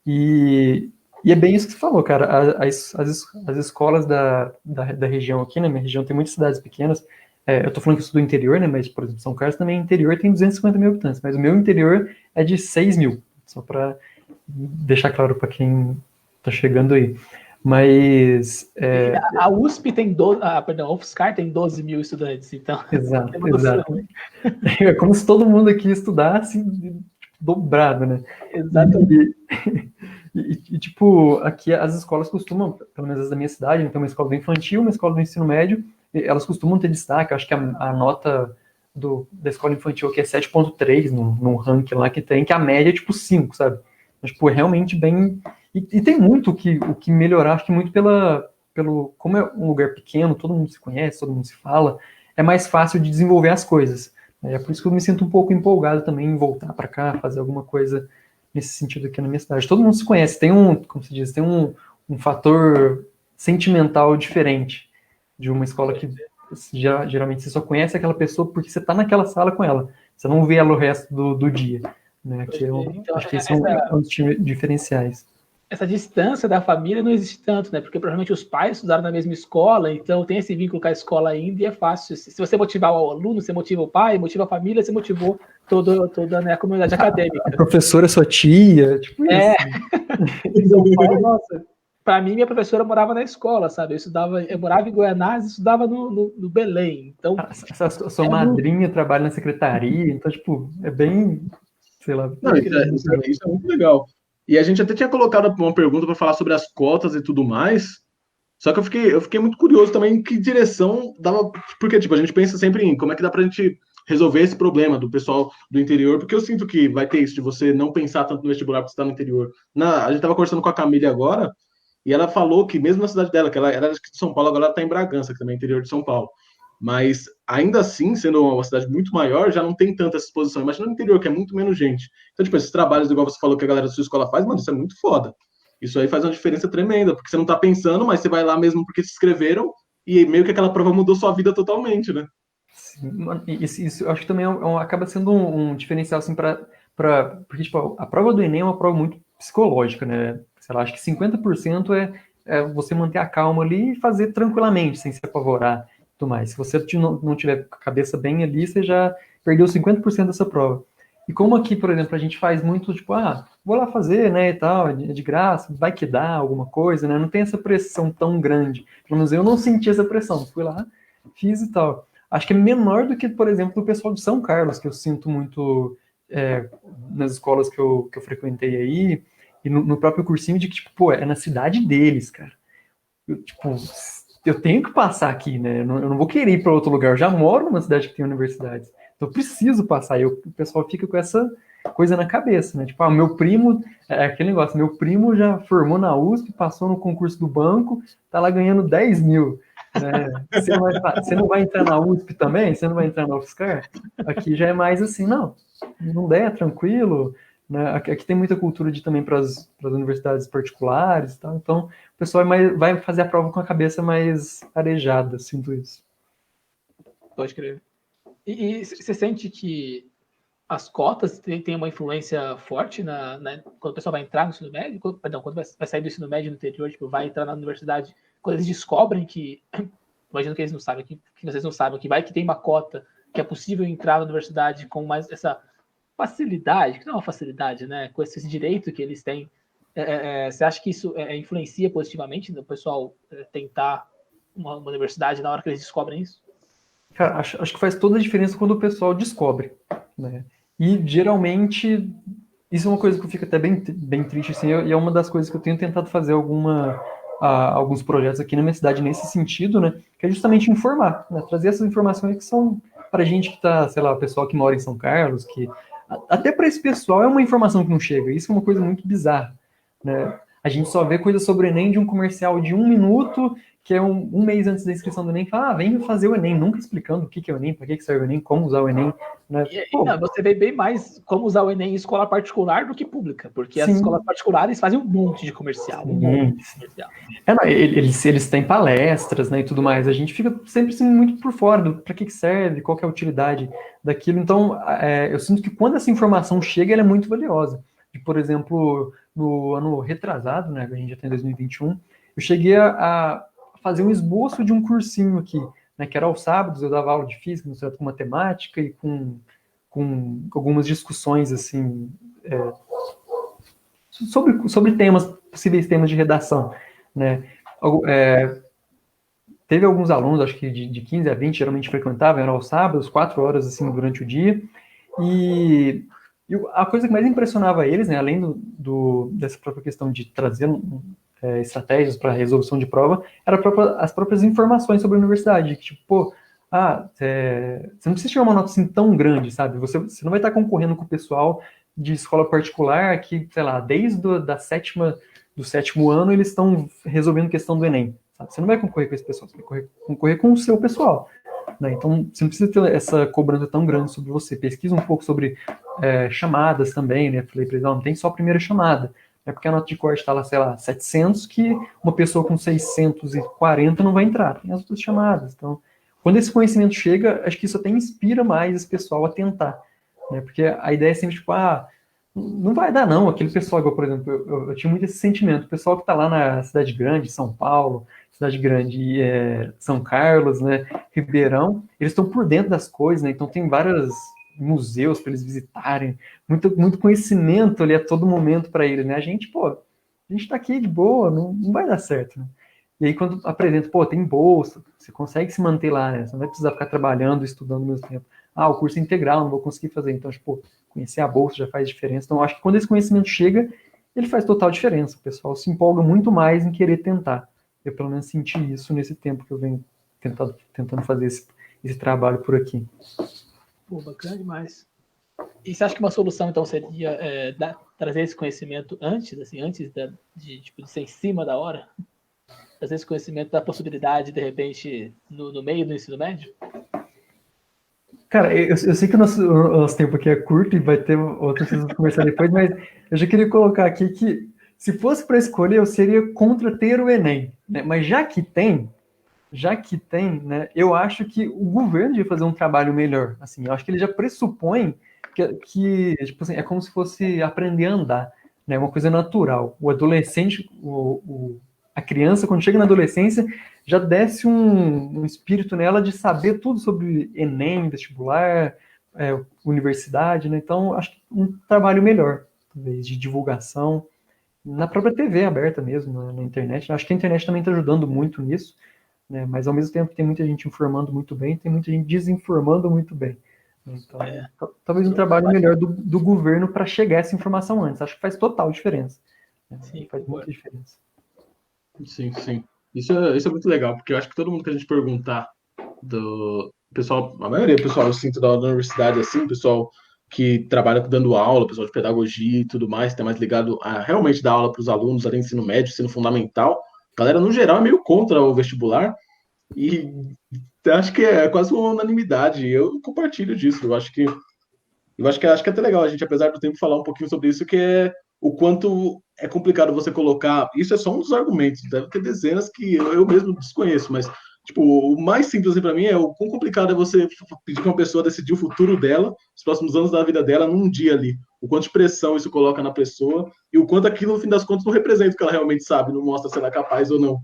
[SPEAKER 6] E é bem isso que você falou, cara. As escolas da região aqui, né? Minha região tem muitas cidades pequenas. Eu tô falando que eu sou do interior, né? Mas, por exemplo, São Carlos também interior tem 250 mil habitantes, mas o meu interior é de 6 mil. Só para deixar claro para quem tá chegando aí. Mas...
[SPEAKER 2] A USP tem 12... perdão, a UFSCar tem 12 mil estudantes, então...
[SPEAKER 6] Exato. É como se todo mundo aqui estudasse dobrado, né?
[SPEAKER 2] Exatamente.
[SPEAKER 6] E, tipo, aqui as escolas costumam, pelo menos as da minha cidade, né, tem uma escola do infantil, uma escola do ensino médio, elas costumam ter destaque. Eu acho que a nota da escola infantil aqui é 7.3 num ranking lá que tem, que a média é tipo 5, sabe? Então, tipo, é realmente bem... E tem muito o que melhorar, acho que muito pelo... Como é um lugar pequeno, todo mundo se conhece, todo mundo se fala, é mais fácil de desenvolver as coisas. É por isso que eu me sinto um pouco empolgado também em voltar para cá, fazer alguma coisa nesse sentido aqui na minha cidade. Todo mundo se conhece, como se diz, tem um fator sentimental diferente de uma escola que geralmente você só conhece aquela pessoa porque você está naquela sala com ela. Você não vê ela o resto do dia. Né? Então, acho que esses são os diferenciais.
[SPEAKER 2] Essa distância da família não existe tanto, né? Porque provavelmente os pais estudaram na mesma escola, então tem esse vínculo com a escola ainda e é fácil. Se você motivar o aluno, você motiva o pai, motiva a família, você motivou toda né, a comunidade acadêmica.
[SPEAKER 6] A professora é sua tia, tipo isso.
[SPEAKER 2] Nossa, para mim, minha professora morava na escola, sabe? Eu morava em Goianás e estudava no Belém. Então,
[SPEAKER 6] a sua madrinha trabalha na secretaria, então, tipo, é bem, sei lá.
[SPEAKER 5] Não, isso é muito legal. E a gente até tinha colocado uma pergunta para falar sobre as cotas e tudo mais. Só que eu fiquei muito curioso também em que direção dava. Porque, tipo, a gente pensa sempre em como é que dá pra gente resolver esse problema do pessoal do interior, porque eu sinto que vai ter isso de você não pensar tanto no vestibular porque você está no interior. A gente estava conversando com a Camille agora, e ela falou que mesmo na cidade dela, que ela era de São Paulo, agora ela está em Bragança, que também é interior de São Paulo. Mas, ainda assim, sendo uma cidade muito maior, já não tem tanta essa exposição. Imagina no interior, que é muito menos gente. Então, tipo, esses trabalhos, igual você falou que a galera da sua escola faz, mano, isso é muito foda. Isso aí faz uma diferença tremenda, porque você não tá pensando, mas você vai lá mesmo porque se inscreveram, e meio que aquela prova mudou sua vida totalmente, né?
[SPEAKER 6] Sim, mano, isso eu acho que também acaba sendo um diferencial, assim, porque, tipo, a prova do Enem é uma prova muito psicológica, né? Sei lá, acho que 50% é você manter a calma ali e fazer tranquilamente, sem se apavorar e tudo mais. Se você não tiver a cabeça bem ali, você já perdeu 50% dessa prova. E como aqui, por exemplo, a gente faz muito, tipo, vou lá fazer, né, e tal, é de graça, vai que dá alguma coisa, né? Não tem essa pressão tão grande. Pelo menos eu não senti essa pressão. Fui lá, fiz e tal. Acho que é menor do que, por exemplo, o pessoal de São Carlos, que eu sinto muito nas escolas que eu frequentei aí, e no próprio cursinho, de que, tipo, pô, é na cidade deles, cara. Eu tenho que passar aqui, né? Eu não vou querer ir para outro lugar. Eu já moro numa cidade que tem universidades. Então eu preciso passar. E o pessoal fica com essa coisa na cabeça, né? Tipo, meu primo, é aquele negócio, meu primo já formou na USP, passou no concurso do banco, tá lá ganhando 10 mil. Né? Você não vai entrar na USP também? Você não vai entrar na UFSCar? Aqui já é mais assim, não der, tranquilo. Né? Aqui tem muita cultura de também para as universidades particulares e tal. Então, o pessoal vai fazer a prova com a cabeça mais arejada, sinto isso.
[SPEAKER 2] Pode crer. E você sente que as cotas têm uma influência forte quando o pessoal vai entrar no ensino médio? Quando vai sair do ensino médio no interior, tipo, vai entrar na universidade, quando eles descobrem que, imagino que eles não sabem, que vocês não sabem, que tem uma cota, que é possível entrar na universidade com mais essa facilidade, que não é uma facilidade, né? Com esse direito que eles têm. Você acha que isso influencia positivamente no pessoal tentar uma universidade na hora que eles descobrem isso?
[SPEAKER 6] Cara, acho que faz toda a diferença quando o pessoal descobre, né? E geralmente isso é uma coisa que eu fico até bem triste, assim, e é uma das coisas que eu tenho tentado fazer alguns projetos aqui na minha cidade nesse sentido, né? Que é justamente informar, né? Trazer essas informações que são para gente que tá, sei lá, o pessoal que mora em São Carlos, que até para esse pessoal é uma informação que não chega. Isso é uma coisa muito bizarra, né? A gente só vê coisa sobre o Enem de um comercial de 1 minuto, que é um mês antes da inscrição do Enem, fala, vem fazer o Enem, nunca explicando o que é o Enem, para que serve o Enem, como usar o Enem. Né?
[SPEAKER 2] Você vê bem mais como usar o Enem em escola particular do que pública, porque
[SPEAKER 6] Sim.
[SPEAKER 2] As escolas particulares fazem um monte de comercial.
[SPEAKER 6] Eles têm palestras, né, e tudo mais. A gente fica sempre assim, muito por fora para que serve, qual que é a utilidade daquilo. Então, eu sinto que quando essa informação chega, ela é muito valiosa. E, por exemplo, no ano retrasado, né, a gente já tem 2021, eu cheguei a fazer um esboço de um cursinho aqui, né, que era aos sábados, eu dava aula de física, misturado com matemática e com algumas discussões, assim, sobre possíveis temas de redação, né. Teve alguns alunos, acho que de 15 a 20, geralmente frequentavam, eram aos sábados, 4 horas, assim, durante o dia, e a coisa que mais impressionava eles, né, além dessa própria questão de trazer estratégias para resolução de prova, era as próprias informações sobre a universidade. Tipo, você não precisa tirar uma nota assim tão grande, sabe? Você não vai estar concorrendo com o pessoal de escola particular que, sei lá, desde do sétimo ano eles estão resolvendo questão do Enem. Sabe? Você não vai concorrer com esse pessoal, você vai concorrer com o seu pessoal. Né? Então, você não precisa ter essa cobrança tão grande sobre você. Pesquisa um pouco sobre chamadas também, né? Falei para eles, não tem só a primeira chamada. É porque a nota de corte está lá, sei lá, 700, que uma pessoa com 640 não vai entrar. Tem as outras chamadas. Então, quando esse conhecimento chega, acho que isso até inspira mais esse pessoal a tentar. Né? Porque a ideia é sempre, tipo, não vai dar não. Aquele pessoal, igual, por exemplo, eu tinha muito esse sentimento. O pessoal que está lá na cidade grande, São Paulo, cidade grande, São Carlos, né, Ribeirão, eles estão por dentro das coisas, né? Então tem vários museus para eles visitarem, muito conhecimento ali a todo momento para eles, né? A gente tá aqui de boa, não vai dar certo, né? E aí quando apresenta, tem bolsa, você consegue se manter lá, né? Você não vai precisar ficar trabalhando, estudando ao mesmo tempo. O curso é integral, não vou conseguir fazer. Então, conhecer a bolsa já faz diferença. Então, acho que quando esse conhecimento chega, ele faz total diferença. O pessoal se empolga muito mais em querer tentar. Eu, pelo menos, senti isso nesse tempo que eu venho tentando fazer esse trabalho por aqui.
[SPEAKER 2] Pô, bacana demais. E você acha que uma solução, então, seria trazer esse conhecimento antes de ser em cima da hora? Trazer esse conhecimento da possibilidade, de repente, no meio do ensino médio?
[SPEAKER 6] Cara, eu sei que o nosso tempo aqui é curto e vai ter outras coisas para conversar depois, mas eu já queria colocar aqui que, se fosse para escolher, eu seria contra ter o Enem. Né? Mas já que tem, já que tem, né, eu acho que o governo devia fazer um trabalho melhor. Assim, eu acho que ele já pressupõe que tipo assim, é como se fosse aprender a andar, né, uma coisa natural. O adolescente, a criança, quando chega na adolescência, já desce um espírito nela de saber tudo sobre Enem, vestibular, universidade, né? Então, acho que um trabalho melhor, talvez, de divulgação, na própria TV aberta mesmo, na internet. Acho que a internet também está ajudando muito nisso, né? Mas, ao mesmo tempo, tem muita gente informando muito bem, tem muita gente desinformando muito bem. Então, talvez um trabalho melhor do governo para chegar essa informação antes. Acho que faz total diferença.
[SPEAKER 2] Sim,
[SPEAKER 6] faz muita diferença.
[SPEAKER 5] Sim, sim. Isso é muito legal, porque eu acho que todo mundo que a gente perguntar do pessoal, a maioria do pessoal, eu sinto da universidade, assim, pessoal que trabalha dando aula, pessoal de pedagogia e tudo mais, tá mais ligado a realmente dar aula para os alunos ali, ensino médio, ensino fundamental. A galera, no geral, é meio contra o vestibular e acho que é quase uma unanimidade. Eu compartilho disso. Acho que é até legal a gente, apesar do tempo, falar um pouquinho sobre isso, que é o quanto é complicado você colocar. Isso é só um dos argumentos, deve ter dezenas que eu mesmo desconheço, mas tipo, o mais simples assim, para mim é o quão complicado é você pedir para uma pessoa decidir o futuro dela, os próximos anos da vida dela, num dia ali. O quanto de pressão isso coloca na pessoa e o quanto aquilo, no fim das contas, não representa o que ela realmente sabe, não mostra se ela é capaz ou não.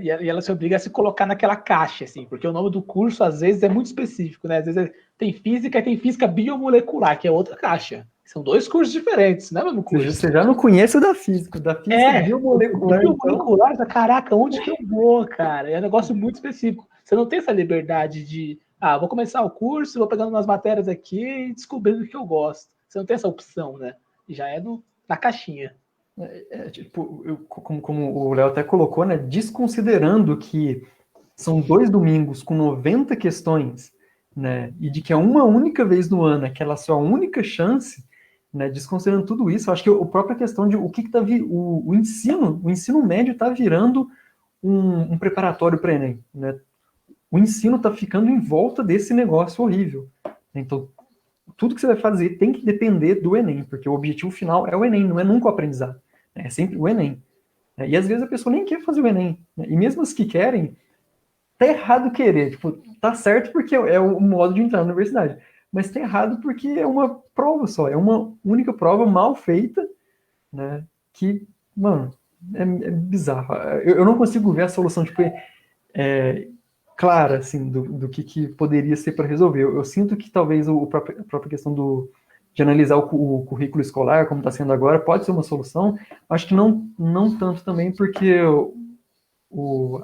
[SPEAKER 2] E ela se obriga a se colocar naquela caixa, assim, porque o nome do curso, às vezes, é muito específico, né? Às vezes tem física e tem física biomolecular, que é outra caixa. São 2 cursos diferentes, não é o mesmo curso?
[SPEAKER 6] Você já não conhece o da física biomolecular.
[SPEAKER 2] Biomolecular, então... caraca, onde que eu vou, cara? É um negócio muito específico. Você não tem essa liberdade de, vou começar o curso, vou pegando umas matérias aqui e descobrindo o que eu gosto. Você não tem essa opção, né? Já é na caixinha.
[SPEAKER 6] Como o Léo até colocou, né, desconsiderando que são 2 domingos com 90 questões, né, e de que é uma única vez no ano, aquela sua única chance, né, desconsiderando tudo isso, eu acho que a própria questão de o que está o ensino médio está virando um preparatório para Enem, né? O ensino está ficando em volta desse negócio horrível. Então, tudo que você vai fazer tem que depender do Enem, porque o objetivo final é o Enem, não é nunca o aprendizado. É sempre o Enem. E às vezes a pessoa nem quer fazer o Enem. E mesmo as que querem, tá errado querer. Tipo, tá certo porque é o modo de entrar na universidade. Mas tá errado porque é uma prova só. É uma única prova mal feita, né? Que, mano, é bizarro. Eu não consigo ver a solução, tipo, clara, assim, do que poderia ser para resolver. Eu sinto que talvez a própria questão de analisar o currículo escolar, como está sendo agora, pode ser uma solução. Acho que não tanto também, porque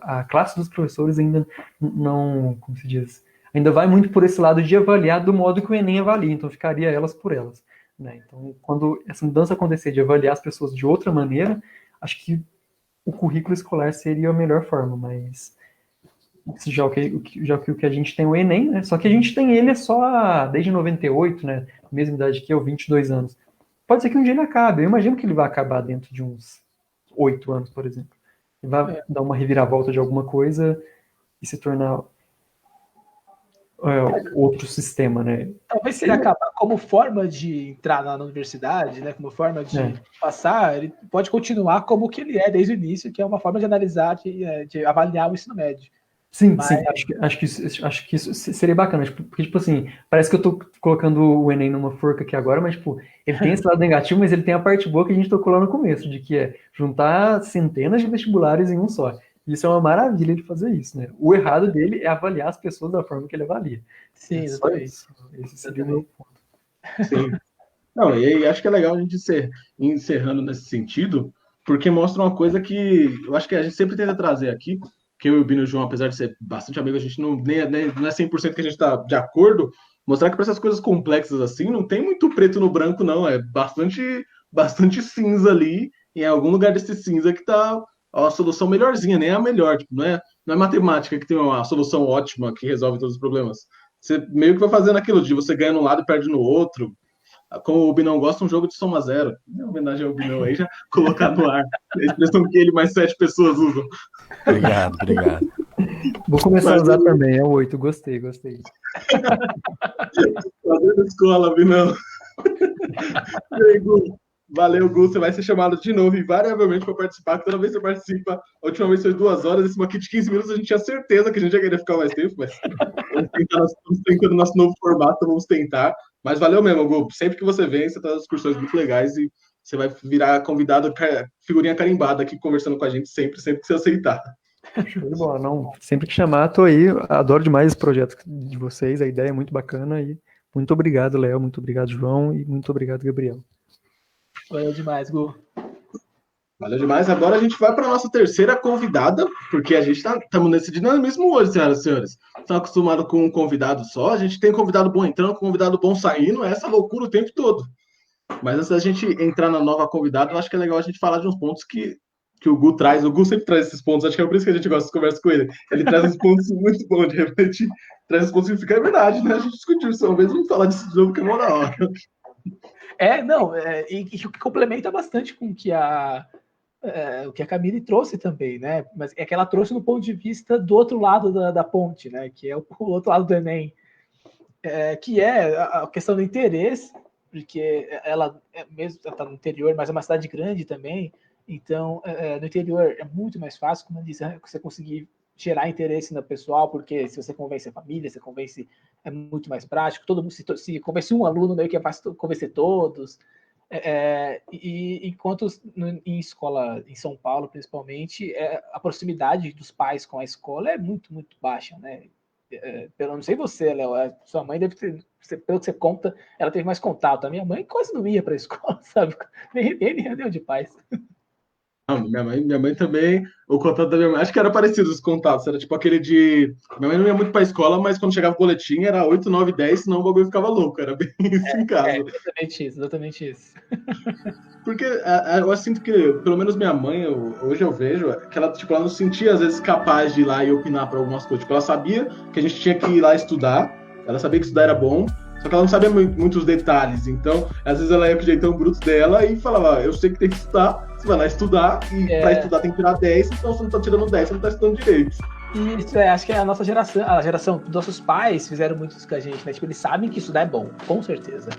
[SPEAKER 6] a classe dos professores ainda não, como se diz, ainda vai muito por esse lado de avaliar do modo que o Enem avalia, então ficaria elas por elas, né? Então, quando essa mudança acontecer de avaliar as pessoas de outra maneira, acho que o currículo escolar seria a melhor forma, mas já que a gente tem o Enem, né? Só que a gente tem ele só desde 98, né? Mesma idade que eu, 22 anos. Pode ser que um dia ele acabe. Eu imagino que ele vai acabar dentro de uns 8 anos, por exemplo. Ele vai dar uma reviravolta de alguma coisa e se tornar outro sistema, né?
[SPEAKER 2] Talvez se ele acabar como forma de entrar na universidade, né? Como forma de passar, ele pode continuar como que ele é desde o início, que é uma forma de analisar, de avaliar o ensino médio.
[SPEAKER 6] Sim, acho que isso seria bacana, porque, tipo assim, parece que eu tô colocando o Enem numa forca aqui agora, mas, tipo, ele tem esse lado negativo, mas ele tem a parte boa que a gente tocou lá no começo, de que é juntar centenas de vestibulares em um só. Isso é uma maravilha de fazer isso, né? O errado dele é avaliar as pessoas da forma que ele avalia.
[SPEAKER 2] Sim, exatamente.
[SPEAKER 6] Esse seria o meu ponto.
[SPEAKER 5] Sim. Não, e acho que é legal a gente encerrando nesse sentido, porque mostra uma coisa que eu acho que a gente sempre tenta trazer aqui, que eu e o Bino e o João, apesar de ser bastante amigo, a gente não é 100% que a gente está de acordo, mostrar que para essas coisas complexas assim, não tem muito preto no branco, não. É bastante cinza ali, e em algum lugar desse cinza que está a solução melhorzinha, nem a melhor. Tipo, não é matemática que tem uma solução ótima que resolve todos os problemas. Você meio que vai fazendo aquilo de você ganha num lado e perde no outro. Como o Binão gosta, um jogo de soma zero. Em homenagem ao Binão aí, já colocar no ar. A expressão que ele mais 7 pessoas usam.
[SPEAKER 7] Obrigado.
[SPEAKER 6] Vou começar a usar também, é o 8, gostei.
[SPEAKER 5] Fazendo escola, Binão. Valeu, Gu. Você vai ser chamado de novo, invariavelmente, para participar. Toda vez que você participa, a última vez foi 2 horas. Esse aqui de 15 minutos, a gente tinha certeza que a gente ia querer ficar mais tempo, mas estamos tentando nosso novo formato, vamos tentar. Mas valeu mesmo, Gu. Sempre que você vem, você traz discussões muito legais e você vai virar convidado, figurinha carimbada aqui, conversando com a gente sempre que você aceitar.
[SPEAKER 6] Show de bola, não. Sempre que chamar, tô aí. Adoro demais esse projeto de vocês, a ideia é muito bacana e muito obrigado, Léo, muito obrigado, João, e muito obrigado, Gabriel.
[SPEAKER 2] Valeu demais, Gu.
[SPEAKER 5] Valeu demais. Agora a gente vai para a nossa terceira convidada, porque a gente estamos nesse dinamismo hoje, senhoras e senhores. Estão acostumados com um convidado só, a gente tem convidado bom entrando, convidado bom saindo, é essa loucura o tempo todo. Mas antes da gente entrar na nova convidada, eu acho que é legal a gente falar de uns pontos que o Gu traz. O Gu sempre traz esses pontos, acho que é por isso que a gente gosta de conversa com ele. Ele traz uns pontos muito bons, de repente traz uns pontos que fica verdade, né? A gente discutiu isso uma vez, vamos falar desse jogo que é mó da hora.
[SPEAKER 2] E que complementa bastante com o que o que a Camille trouxe também, né? Mas é que ela trouxe no ponto de vista do outro lado da ponte, né? Que é o outro lado do Enem, que é a questão do interesse, porque ela está no interior, mas é uma cidade grande também. Então, no interior é muito mais fácil, como eu disse, você conseguir gerar interesse no pessoal, porque se você convence a família, você convence, é muito mais prático. Todo mundo, se convence um aluno, meio que é fácil convencer todos. Enquanto em escola, em São Paulo, principalmente, a proximidade dos pais com a escola é muito, muito baixa, né? Eu não sei você, Léo, sua mãe deve ter, pelo que você conta, ela teve mais contato. A minha mãe quase não ia para a escola, sabe? Nem reunião de pais.
[SPEAKER 5] Não, minha mãe também, o contato da minha mãe, acho que era parecido os contatos, era tipo aquele de... Minha mãe não ia muito pra escola, mas quando chegava o boletim era 8, 9, 10, senão o bagulho ficava louco, era bem isso em casa.
[SPEAKER 2] Exatamente isso.
[SPEAKER 5] Porque eu sinto que, pelo menos minha mãe, hoje eu vejo, que ela, tipo, ela não se sentia, às vezes, capaz de ir lá e opinar pra algumas coisas. Tipo, ela sabia que a gente tinha que ir lá estudar, ela sabia que estudar era bom, só que ela não sabia muitos detalhes. Então, às vezes ela ia com o jeitão bruto dela e falava, eu sei que tem que estudar, você vai lá estudar, e pra estudar tem que tirar 10, então você não tá tirando 10, você não tá estudando direito.
[SPEAKER 2] Isso, acho que a nossa geração, a geração dos nossos pais fizeram muito isso com a gente, né? Tipo, eles sabem que estudar é bom, com certeza.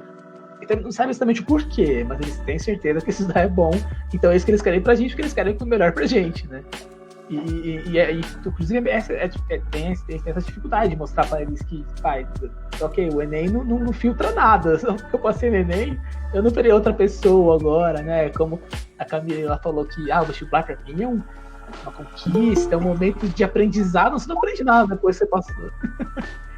[SPEAKER 2] Então, não sabem exatamente o porquê, mas eles têm certeza que estudar é bom, então é isso que eles querem pra gente, porque eles querem o melhor pra gente, né? Inclusive, tem essa dificuldade de mostrar para eles que, pai, ok, o Enem não filtra nada. Só que eu passei no Enem, eu não terei outra pessoa agora, né? Como a Camila falou que o vestibular para mim é uma conquista, é um momento de aprendizado. Você não aprende nada depois que você passou.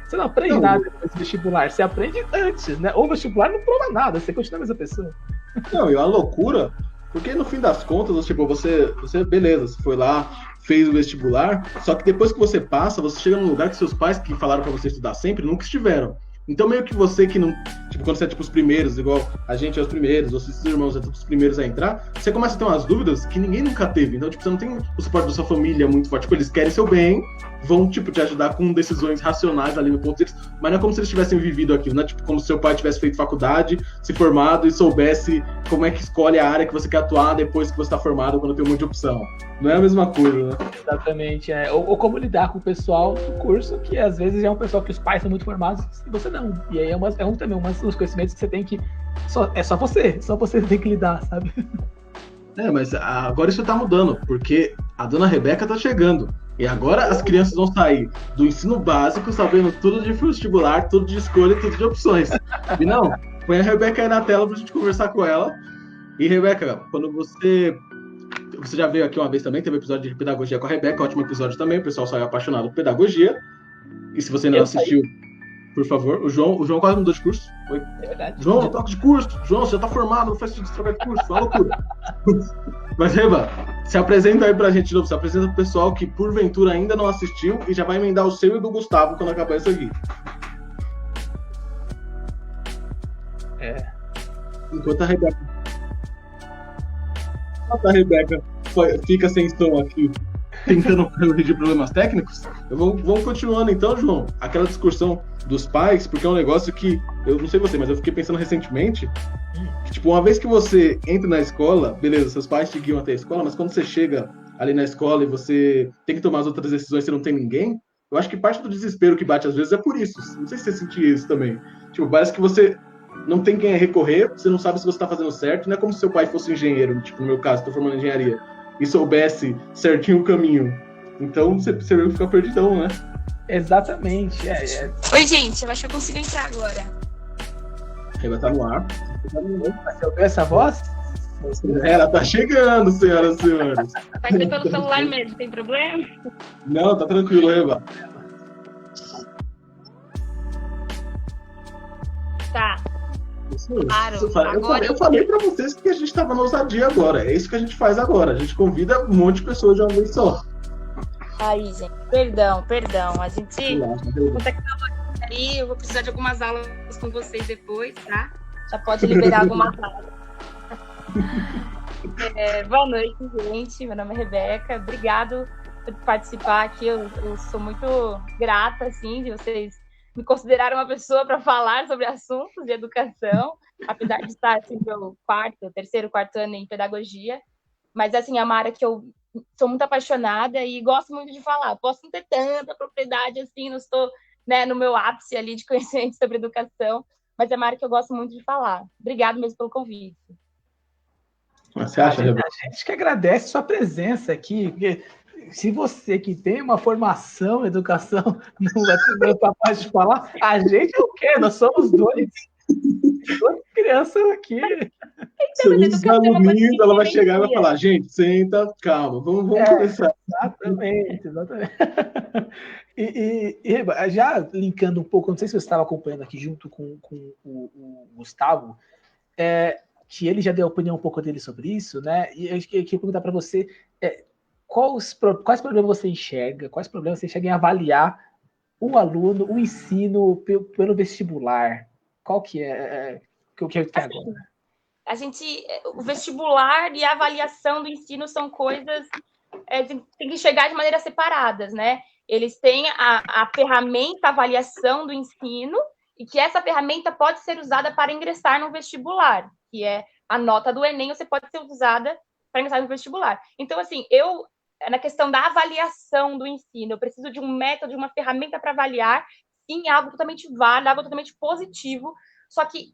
[SPEAKER 2] Você não aprende nada depois do vestibular, você aprende antes, né? Ou o vestibular não prova nada, você continua a mesma pessoa.
[SPEAKER 5] Não, e a loucura, porque no fim das contas, tipo, você beleza, você foi lá, fez o vestibular, só que depois que você passa, você chega num lugar que seus pais que falaram pra você estudar sempre nunca estiveram. Então meio que você que não, tipo, quando você é tipo os primeiros, igual a gente é os primeiros, ou seus irmãos é os primeiros a entrar, você começa a ter umas dúvidas que ninguém nunca teve. Então, tipo, você não tem o suporte da sua família muito forte, tipo, eles querem seu bem, vão, tipo, te ajudar com decisões racionais ali no ponto deles, mas não é como se eles tivessem vivido aquilo, não é tipo como se seu pai tivesse feito faculdade, se formado e soubesse como é que escolhe a área que você quer atuar depois que você está formado, quando tem um monte de opção. Não é a mesma coisa, né?
[SPEAKER 2] Exatamente, ou como lidar com o pessoal do curso, que às vezes é um pessoal que os pais são muito formados e você não. E aí também uns conhecimentos que você tem que... só você tem que lidar, sabe?
[SPEAKER 5] Mas agora isso tá mudando, porque a dona Rebeca tá chegando. E agora as crianças vão sair do ensino básico sabendo tudo de vestibular, tudo de escolha, tudo de opções. E não, põe a Rebeca aí na tela pra gente conversar com ela. E Rebeca, quando você já veio aqui uma vez também, teve episódio de pedagogia com a Rebeca, ótimo episódio também, o pessoal saiu apaixonado por pedagogia. E se você ainda não assistiu, por favor, o João quase mudou de curso. Foi.
[SPEAKER 2] É verdade.
[SPEAKER 5] João, troca de curso. João, você já tá formado, não faz sentido trocar de curso, é uma loucura. Mas, Reba, se apresenta aí pra gente de novo, se apresenta pro pessoal que porventura ainda não assistiu e já vai emendar o seu e do Gustavo quando acabar isso aqui. Enquanto a Rebeca fica sem som aqui, tentando corrigir problemas técnicos, vamos continuando então, João. Aquela discussão dos pais, porque é um negócio que, eu não sei você, mas eu fiquei pensando recentemente, que, tipo, uma vez que você entra na escola, beleza, seus pais te guiam até a escola, mas quando você chega ali na escola e você tem que tomar as outras decisões e você não tem ninguém, eu acho que parte do desespero que bate às vezes é por isso. Não sei se você sentia isso também. Tipo, parece que você não tem quem recorrer, você não sabe se você está fazendo certo, não é como se seu pai fosse engenheiro, tipo, no meu caso, estou formando engenharia, e soubesse certinho o caminho. Então, você vai ficar perdidão, né?
[SPEAKER 2] Exatamente.
[SPEAKER 7] Oi, gente, eu acho que eu consigo entrar agora.
[SPEAKER 5] Ela tá no ar.
[SPEAKER 2] Você ouviu essa voz?
[SPEAKER 5] Ela tá chegando, senhoras e senhores.
[SPEAKER 7] Vai ser pelo celular mesmo, tem problema?
[SPEAKER 5] Não, tá tranquilo, Eva.
[SPEAKER 7] Tá. Claro,
[SPEAKER 5] Eu falei pra vocês que a gente tava na ousadia agora. É isso que a gente faz agora. A gente convida um monte de pessoas de uma vez só.
[SPEAKER 7] Aí, gente, perdão. A gente aí, eu vou precisar de algumas aulas com vocês depois, tá? Já pode liberar algumas aulas. Boa noite, gente. Meu nome é Rebeca. Obrigado por participar aqui. Eu sou muito grata, assim, de vocês me consideraram uma pessoa para falar sobre assuntos de educação, apesar de estar assim, meu terceiro, quarto ano em pedagogia. Mas, assim, é uma área que eu sou muito apaixonada e gosto muito de falar. Posso não ter tanta propriedade, assim, não estou, né, no meu ápice ali de conhecimento sobre educação, mas é uma área que eu gosto muito de falar. Obrigado mesmo pelo convite.
[SPEAKER 5] Você acha, Rebeca?
[SPEAKER 2] A gente que agradece sua presença aqui, porque se você que tem uma formação em educação não é capaz de falar, a gente é o quê? Nós somos duas crianças aqui.
[SPEAKER 5] Sorriso alumindo, ela vai chegar e vai falar, gente, senta, calma, vamos começar.
[SPEAKER 2] Exatamente. E já linkando um pouco, não sei se você estava acompanhando aqui junto com o Gustavo, que ele já deu a opinião um pouco dele sobre isso, né? E eu queria perguntar para você quais problemas você enxerga, em avaliar o aluno, o ensino pelo vestibular? Qual que é o que agora?
[SPEAKER 7] O vestibular e a avaliação do ensino são coisas tem que chegar de maneiras separadas, né? Eles têm a ferramenta, a avaliação do ensino, e que essa ferramenta pode ser usada para ingressar no vestibular, que é a nota do Enem, você pode ser usada para ingressar no vestibular. Então, assim, na questão da avaliação do ensino, eu preciso de um método, de uma ferramenta para avaliar, sim, algo totalmente válido, algo totalmente positivo, só que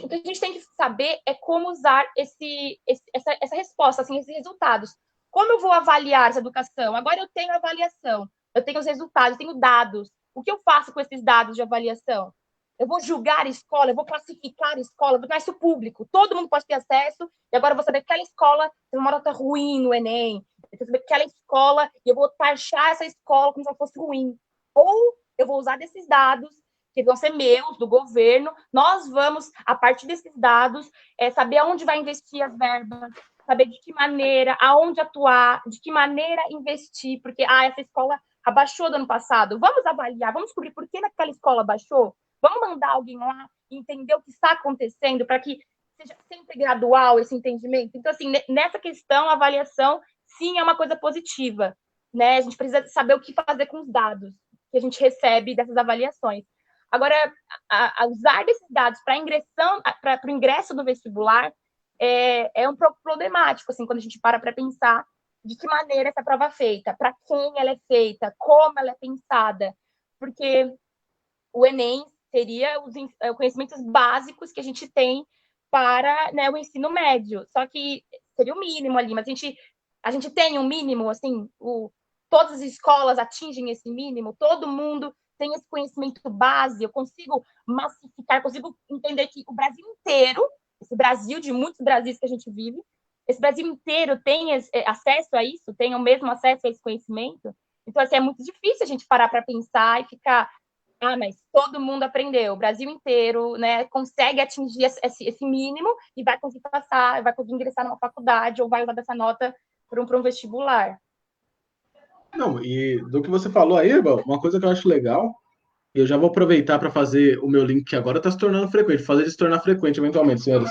[SPEAKER 7] o que a gente tem que saber é como usar essa resposta, assim, esses resultados. Como eu vou avaliar essa educação? Agora eu tenho avaliação, eu tenho os resultados, eu tenho dados. O que eu faço com esses dados de avaliação? Eu vou julgar a escola, eu vou classificar a escola, vou dar isso público. Todo mundo pode ter acesso, e agora eu vou saber que aquela escola tem uma nota ruim no Enem. Eu vou saber que aquela escola, e eu vou taxar essa escola como se ela fosse ruim. Ou eu vou usar desses dados, que vão ser meus, do governo, nós vamos, a partir desses dados, saber aonde vai investir as verbas, saber de que maneira, aonde atuar, de que maneira investir, porque essa escola abaixou do ano passado. Vamos avaliar, vamos descobrir por que aquela escola abaixou. Vamos mandar alguém lá e entender o que está acontecendo para que seja sempre gradual esse entendimento. Então, assim, nessa questão, a avaliação, sim, é uma coisa positiva, né? A gente precisa saber o que fazer com os dados que a gente recebe dessas avaliações. Agora, usar desses dados para o ingresso do vestibular é um pouco problemático, assim, quando a gente para pensar de que maneira essa prova é feita, para quem ela é feita, como ela é pensada, porque o Enem seria os conhecimentos básicos que a gente tem para, né, o ensino médio, só que seria o mínimo ali, mas a gente tem um mínimo, assim, todas as escolas atingem esse mínimo, todo mundo tem esse conhecimento base, eu consigo massificar, consigo entender que o Brasil inteiro, esse Brasil de muitos Brasis que a gente vive, esse Brasil inteiro tem acesso a isso, tem o mesmo acesso a esse conhecimento. Então, assim, é muito difícil a gente parar para pensar e ficar, mas todo mundo aprendeu, o Brasil inteiro, né, consegue atingir esse mínimo e vai conseguir passar, vai conseguir ingressar numa faculdade ou vai usar dessa nota para um vestibular.
[SPEAKER 5] Não, e do que você falou aí, uma coisa que eu acho legal, e eu já vou aproveitar para fazer o meu link que agora está se tornando frequente, fazer ele se tornar frequente eventualmente, senhores,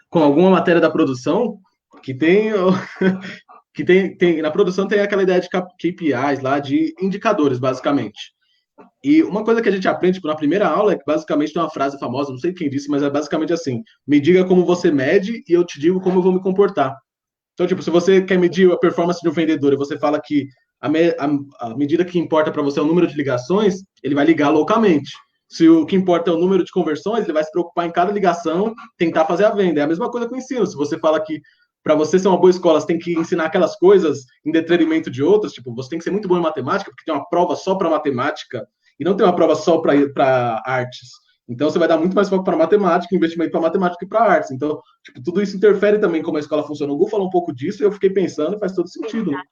[SPEAKER 5] com alguma matéria da produção, que tem na produção tem aquela ideia de KPIs lá, de indicadores, basicamente. E uma coisa que a gente aprende tipo, na primeira aula é que basicamente tem uma frase famosa, não sei quem disse, mas é basicamente assim, me diga como você mede e eu te digo como eu vou me comportar. Então, tipo, se você quer medir a performance de um vendedor e você fala que a medida que importa para você é o número de ligações, ele vai ligar loucamente. Se o que importa é o número de conversões, ele vai se preocupar em cada ligação, tentar fazer a venda. É a mesma coisa com o ensino. Se você fala que para você ser uma boa escola, você tem que ensinar aquelas coisas em detrimento de outras, tipo, você tem que ser muito bom em matemática, porque tem uma prova só para matemática, e não tem uma prova só para artes. Então, você vai dar muito mais foco para matemática, investimento para matemática que para artes. Então, tipo, tudo isso interfere também como a escola funciona. O Gu falou um pouco disso e eu fiquei pensando e faz todo sentido. Né?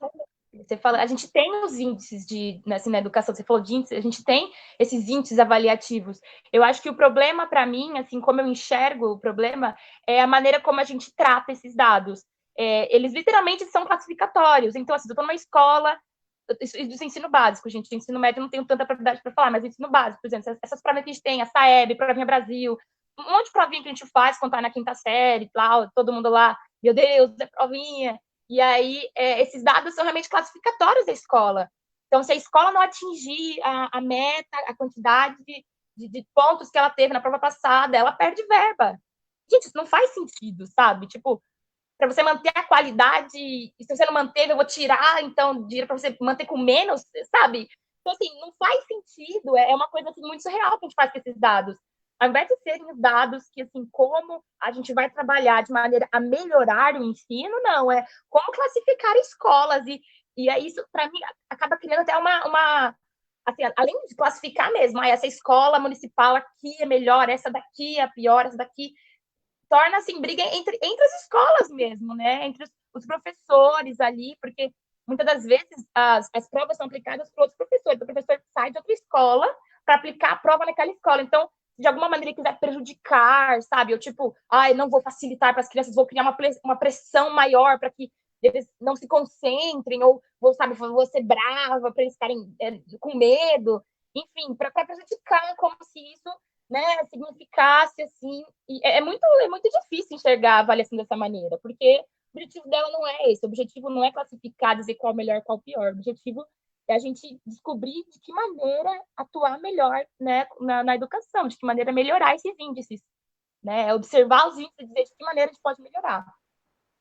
[SPEAKER 7] Você fala, a gente tem os índices assim, na educação, você falou de índices, a gente tem esses índices avaliativos. Eu acho que o problema para mim, assim, como eu enxergo o problema, é a maneira como a gente trata esses dados. Eles literalmente são classificatórios. Então, assim, eu estou numa escola, isso ensino básico, gente, de ensino médio eu não tenho tanta propriedade para falar, mas ensino básico, por exemplo, essas provas que a gente tem, a SAEB, Provinha Brasil, um monte de provinha que a gente faz quando tá na quinta série, lá, todo mundo lá, meu Deus, é provinha. E aí, esses dados são realmente classificatórios da escola. Então, se a escola não atingir a meta, a quantidade de pontos que ela teve na prova passada, ela perde verba. Gente, isso não faz sentido, sabe? Tipo, para você manter a qualidade, e se você não manter, eu vou tirar, então, dinheiro para você manter com menos, sabe? Então, assim, não faz sentido. É uma coisa assim, muito surreal que a gente faz com esses dados. Ao invés de serem os dados que, assim, como a gente vai trabalhar de maneira a melhorar o ensino, não, é como classificar escolas. E aí isso, para mim, acaba criando até uma assim, além de classificar mesmo, essa escola municipal aqui é melhor, essa daqui é pior, essa daqui, torna, assim, briga entre as escolas mesmo, né? Entre os professores ali, porque muitas das vezes as provas são aplicadas por outros professores. O professor sai de outra escola para aplicar a prova naquela escola. Então, de alguma maneira, ele quiser prejudicar, sabe? Eu, tipo, não vou facilitar para as crianças, vou criar uma pressão maior para que eles não se concentrem, ou vou ser brava para eles ficarem com medo. Enfim, para prejudicar, como se isso, né, significasse, assim. E é muito difícil enxergar a avaliação dessa maneira, porque o objetivo dela não é esse. O objetivo não é classificar, dizer qual é o melhor, qual é o pior. O objetivo é a gente descobrir de que maneira atuar melhor, né, na educação, de que maneira melhorar esses índices, né, observar os índices e dizer de que maneira a gente pode melhorar.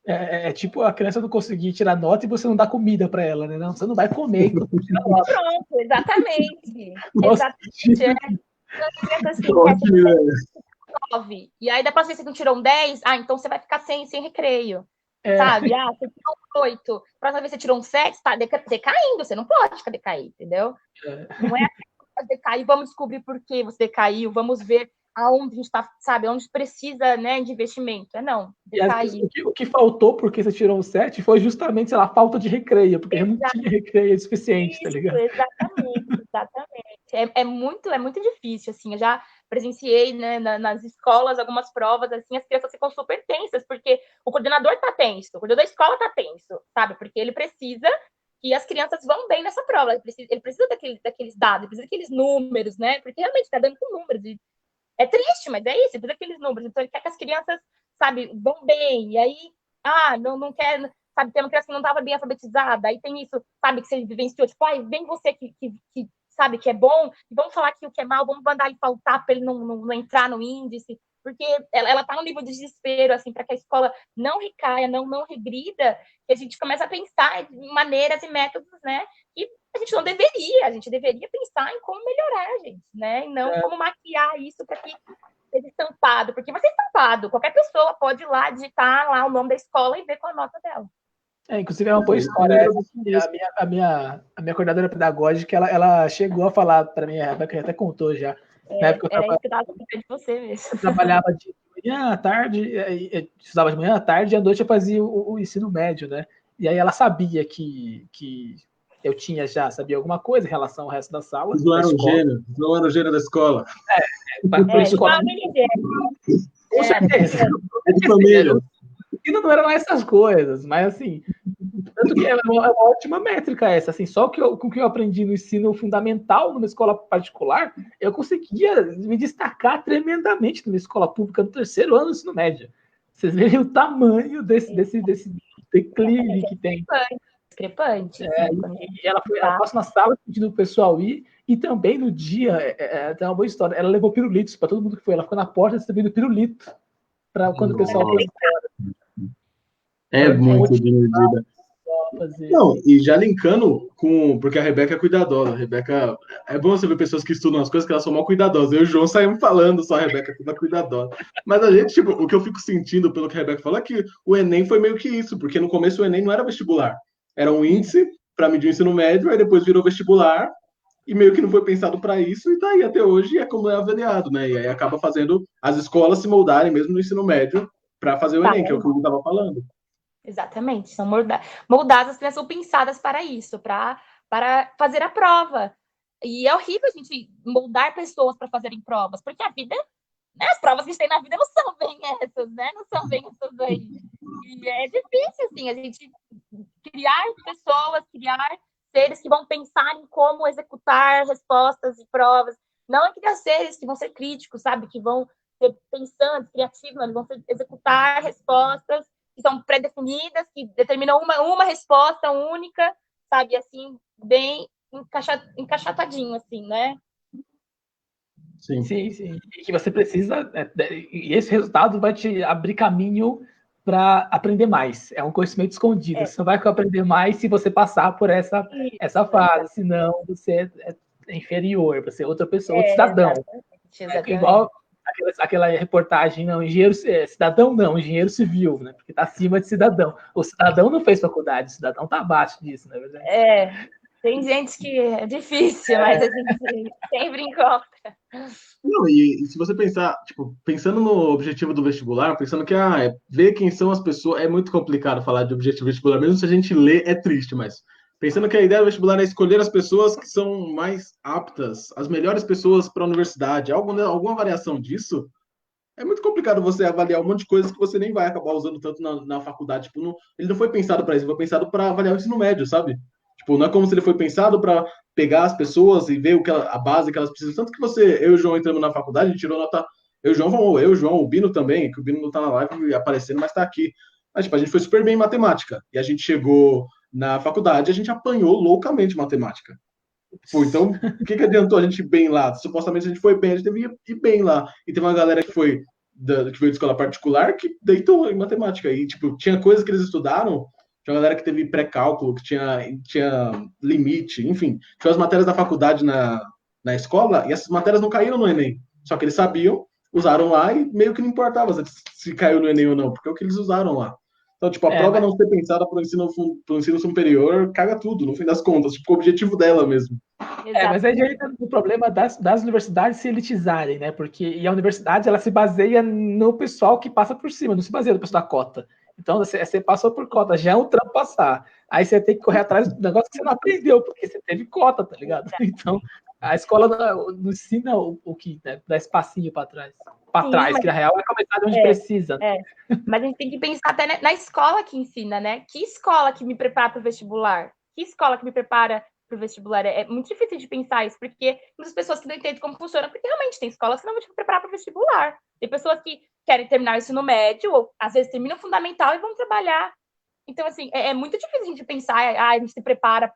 [SPEAKER 2] É tipo a criança não conseguir tirar nota e você não dá comida para ela, né? Não, você não vai comer enquanto não tirar nota.
[SPEAKER 7] Pronto, exatamente.
[SPEAKER 2] Nossa,
[SPEAKER 7] exatamente. E aí, da próxima vez que você não tirou um 10, então você vai ficar sem recreio. Sabe? Você tirou um 8, próxima vez você tirou um 7, tá decaindo, você não pode ficar decair, entendeu? Não é assim, decair, vamos descobrir por que você decaiu, vamos ver aonde a gente está, sabe, onde precisa, né, de investimento. Não, decair.
[SPEAKER 2] O que faltou porque você tirou um 7 foi justamente, sei lá, falta de recreio, porque não tinha recreio suficiente, tá ligado?
[SPEAKER 7] Exatamente. É muito difícil, assim, eu já presenciei, né, nas escolas, algumas provas, assim, as crianças ficam super tensas, porque o coordenador tá tenso, o coordenador da escola tá tenso, sabe? Porque ele precisa que as crianças vão bem nessa prova, ele precisa daqueles dados, ele precisa daqueles números, né? Porque realmente tá dando com números, e é triste, mas é isso, ele precisa daqueles números, então ele quer que as crianças, sabe, vão bem, e aí, não quer, sabe, tem uma criança que não estava bem alfabetizada, aí tem isso, sabe, que você vivenciou, tipo, vem você que sabe, que é bom, e vamos falar que o que é mal, vamos mandar ele faltar para ele não entrar no índice, porque ela está num nível de desespero, assim, para que a escola não recaia, não regrida, que a gente começa a pensar em maneiras e métodos, né, que a gente não deveria, a gente deveria pensar em como melhorar, gente, né, e não como maquiar isso para que seja estampado, porque vai ser estampado, qualquer pessoa pode ir lá, digitar lá o nome da escola e ver qual a nota dela.
[SPEAKER 2] Inclusive é uma boa história. A minha coordenadora pedagógica, ela chegou a falar para mim, a Rebeca até contou já. Na época
[SPEAKER 7] de você mesmo.
[SPEAKER 2] Eu trabalhava de manhã à tarde, estudava de manhã à tarde, e à noite eu fazia o ensino médio, né? E aí ela sabia que eu sabia alguma coisa em relação ao resto da sala.
[SPEAKER 5] Não era o gênio da escola.
[SPEAKER 2] Para escola. Com certeza.
[SPEAKER 5] É de família.
[SPEAKER 2] E não era lá essas coisas, mas assim, tanto que é uma ótima métrica essa, assim, só com o que eu aprendi no ensino fundamental, numa escola particular, eu conseguia me destacar tremendamente numa escola pública no terceiro ano do ensino médio. Vocês veem o tamanho desse declive que tem.
[SPEAKER 7] Discrepante.
[SPEAKER 2] E ela passa na sala pedindo o pessoal ir, e também no dia, tem uma boa história, ela levou pirulitos para todo mundo que foi, ela ficou na porta distribuindo pirulito para quando o pessoal foi embora.
[SPEAKER 5] É muito divertida.
[SPEAKER 2] fazer.
[SPEAKER 5] Não, e já linkando com. Porque a Rebeca é cuidadosa. A Rebeca. É bom você ver pessoas que estudam as coisas que elas são mal cuidadosas. Eu e o João saímos falando, só a Rebeca é toda cuidadosa. Mas a gente, tipo, o que eu fico sentindo pelo que a Rebeca falou é que o Enem foi meio que isso, porque no começo o Enem não era vestibular. Era um índice para medir o ensino médio, aí depois virou vestibular, e meio que não foi pensado para isso, e tá aí até hoje é como é avaliado, né? E aí acaba fazendo as escolas se moldarem mesmo no ensino médio para fazer o Enem, que é o que o Hugo estava falando.
[SPEAKER 7] Exatamente, são moldadas, as crianças são pensadas para isso, para fazer a prova. E é horrível a gente moldar pessoas para fazerem provas, porque a vida, né, as provas que a gente tem na vida não são bem essas, né? Não são bem essas aí. E é difícil, assim, a gente criar pessoas, criar seres que vão pensar em como executar respostas e provas. Não é criar seres que vão ser críticos, sabe? Que vão ser pensantes, criativos, eles vão executar respostas que são pré-definidas, que determinam uma resposta única, sabe? Assim, bem encaixatadinho, assim, né?
[SPEAKER 2] Sim. E que você precisa... E esse resultado vai te abrir caminho para aprender mais. É um conhecimento escondido. Você não vai aprender mais se você passar por essa fase, senão você é inferior, você é outra pessoa, outro cidadão.
[SPEAKER 7] Exatamente.
[SPEAKER 2] Igual aquela reportagem, não, engenheiro cidadão não, engenheiro civil, né? Porque está acima de cidadão. O cidadão não fez faculdade, o cidadão está abaixo disso, na verdade.
[SPEAKER 7] Tem gente que é difícil, mas a gente sempre encontra.
[SPEAKER 5] Não, e se você pensar, tipo, pensando no objetivo do vestibular, pensando que ver quem são as pessoas, é muito complicado falar de objetivo vestibular, mesmo se a gente lê, é triste, mas pensando que a ideia do vestibular é escolher as pessoas que são mais aptas, as melhores pessoas para a universidade, alguma variação disso, é muito complicado você avaliar um monte de coisas que você nem vai acabar usando tanto na faculdade. Tipo, ele não foi pensado para isso, ele foi pensado para avaliar o ensino médio, sabe? Tipo, não é como se ele foi pensado para pegar as pessoas e ver a base que elas precisam. Tanto que eu e o João entramos na faculdade, a gente tirou nota. Eu e o João, o Bino também, que o Bino não tá na live aparecendo, mas tá aqui. Mas, tipo, a gente foi super bem em matemática. E a gente chegou na faculdade, a gente apanhou loucamente matemática. Pô, então, o que adiantou a gente ir bem lá? Supostamente a gente foi bem, a gente devia ir bem lá. E tem uma galera que veio de escola particular que deitou em matemática. E, tipo, tinha coisas que eles estudaram. Tinha uma galera que teve pré-cálculo, que tinha limite, enfim. Tinha as matérias da faculdade na escola, e essas matérias não caíram no Enem. Só que eles sabiam, usaram lá, e meio que não importava se caiu no Enem ou não, porque é o que eles usaram lá. Então, tipo, a prova não ser pensada para o ensino superior, caga tudo, no fim das contas. Tipo, o objetivo dela mesmo.
[SPEAKER 2] Mas aí já entra no problema das universidades se elitizarem, né? Porque a universidade, ela se baseia no pessoal que passa por cima, não se baseia no pessoal da cota. Então, você passou por cota, já é um trampo passar. Aí você tem que correr atrás do negócio que você não aprendeu, porque você teve cota, tá ligado? Então, a escola não ensina o que, né? Dá espacinho para trás. Que na real é começar de onde precisa.
[SPEAKER 7] Mas a gente tem que pensar até na escola que ensina, né? Que escola que me prepara para o vestibular? Que escola que me prepara para o vestibular? É muito difícil de pensar isso, porque muitas pessoas que não entendem como funciona, porque realmente tem escolas que não vão te preparar para o vestibular. Tem pessoas que querem terminar o ensino médio, ou às vezes terminam o fundamental e vão trabalhar. Então, assim, é muito difícil a gente pensar, a gente se prepara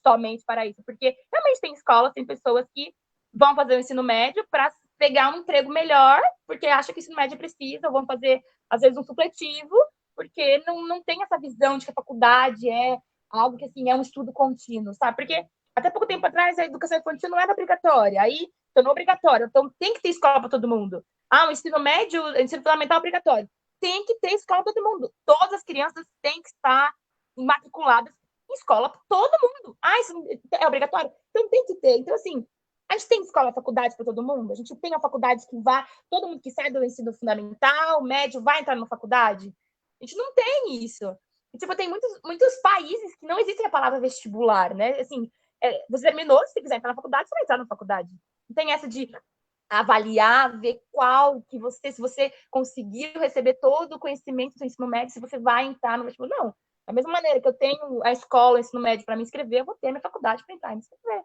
[SPEAKER 7] somente para isso, porque realmente tem escolas, tem pessoas que vão fazer o ensino médio para pegar um emprego melhor, porque acha que o ensino médio precisa, ou vão fazer, às vezes, um supletivo, porque não tem essa visão de que a faculdade é algo que, assim, é um estudo contínuo, sabe? Porque até pouco tempo atrás a educação infantil não era obrigatória, aí tornou obrigatória, então tem que ter escola para todo mundo. O ensino médio, o ensino fundamental é obrigatório. Tem que ter escola para todo mundo. Todas as crianças têm que estar matriculadas em escola para todo mundo. Isso é obrigatório? Então tem que ter. Então, assim, a gente tem escola, faculdade para todo mundo? A gente tem a faculdade que vai... Todo mundo que sai do ensino fundamental, médio, vai entrar na faculdade? A gente não tem isso. E, tipo, tem muitos países que não existe a palavra vestibular, né? Assim, você terminou, se quiser entrar na faculdade, você vai entrar na faculdade. Não tem essa de avaliar, ver se você conseguiu receber todo o conhecimento do ensino médio, se você vai entrar no vestibular. Não. Da mesma maneira que eu tenho a escola, o ensino médio para me inscrever, eu vou ter a minha faculdade para entrar e me inscrever.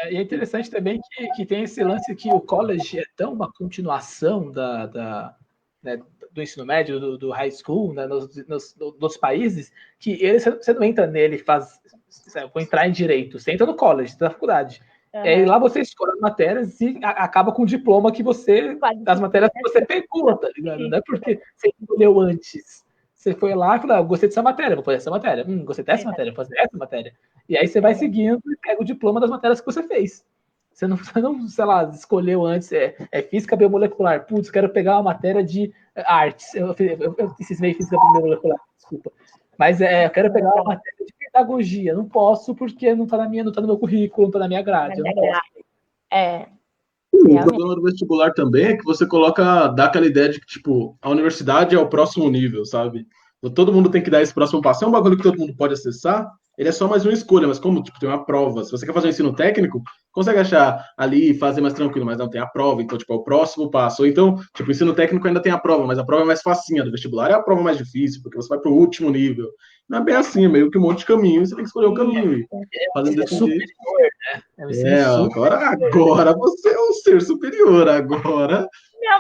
[SPEAKER 2] E é interessante também que tem esse lance que o college é tão uma continuação né, do ensino médio, do high school, né, nos países, que você não entra nele e vou entrar em direito, você entra no college, na faculdade. E lá você escolhe as matérias e acaba com o diploma das matérias que você pegou, tá ligado? Não é porque você escolheu antes. Você foi lá e falou, gostei dessa matéria, vou fazer essa matéria. Gostei dessa matéria, vou fazer essa matéria. E aí você vai seguindo e pega o diploma das matérias que você fez. Você não, sei lá, escolheu antes, física biomolecular. Putz, quero pegar uma matéria de artes. Eu cismei física biomolecular, desculpa. Mas eu quero pegar uma matéria de pedagogia. Não posso porque não tá no meu currículo, não tá na minha grade. Eu não posso.
[SPEAKER 5] O problema do vestibular também é que você dá aquela ideia de que, tipo, a universidade é o próximo nível, sabe? Todo mundo tem que dar esse próximo passo. É um bagulho que todo mundo pode acessar, ele é só mais uma escolha, mas como, tipo, tem uma prova, se você quer fazer um ensino técnico, consegue achar ali e fazer mais tranquilo, mas não tem a prova, então, tipo, é o próximo passo. Ou então, tipo, o ensino técnico ainda tem a prova, mas a prova é mais facinha, do vestibular é a prova mais difícil, porque você vai pro último nível. Não é bem assim, é meio que um monte de caminho, e você tem que escolher o caminho. E fazendo desse jeito. Agora você é um ser superior, agora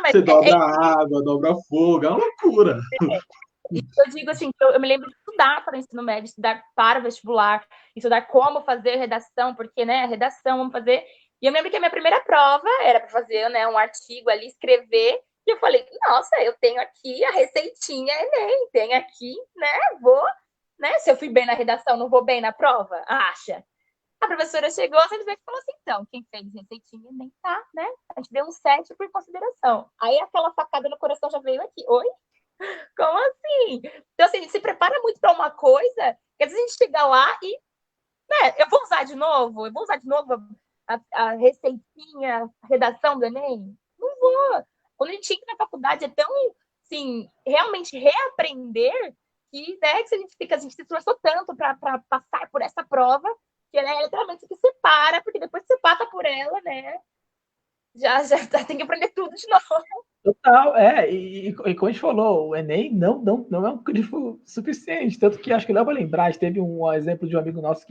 [SPEAKER 5] você dobra a água, dobra fogo, é uma loucura.
[SPEAKER 7] Eu digo assim, eu me lembro de estudar para o ensino médio, estudar para o vestibular, estudar como fazer redação, porque, né, redação, vamos fazer. E eu me lembro que a minha primeira prova era para fazer, né, um artigo ali, escrever, e eu falei, nossa, eu tenho aqui a receitinha Enem, tenho aqui, né, né, se eu fui bem na redação, não vou bem na prova? Acha? A professora chegou, simplesmente falou assim, então, quem fez receitinha Enem tá, né, a gente deu um 7 por consideração. Aí aquela facada no coração já veio aqui, oi? Como assim? Então, assim, a gente se prepara muito para uma coisa, que às vezes a gente chega lá e, né, eu vou usar de novo a receitinha, a redação do Enem? Não vou. Quando a gente chega na faculdade, é tão, assim, realmente reaprender que, né, que a gente se esforçou tanto para passar por essa prova, que, né, literalmente que separa, porque depois que você passa por ela, né, já tem que aprender tudo de novo.
[SPEAKER 2] Total, e como a gente falou, o Enem não é um crivo suficiente, tanto que acho que não vai lembrar, a gente teve um exemplo de um amigo nosso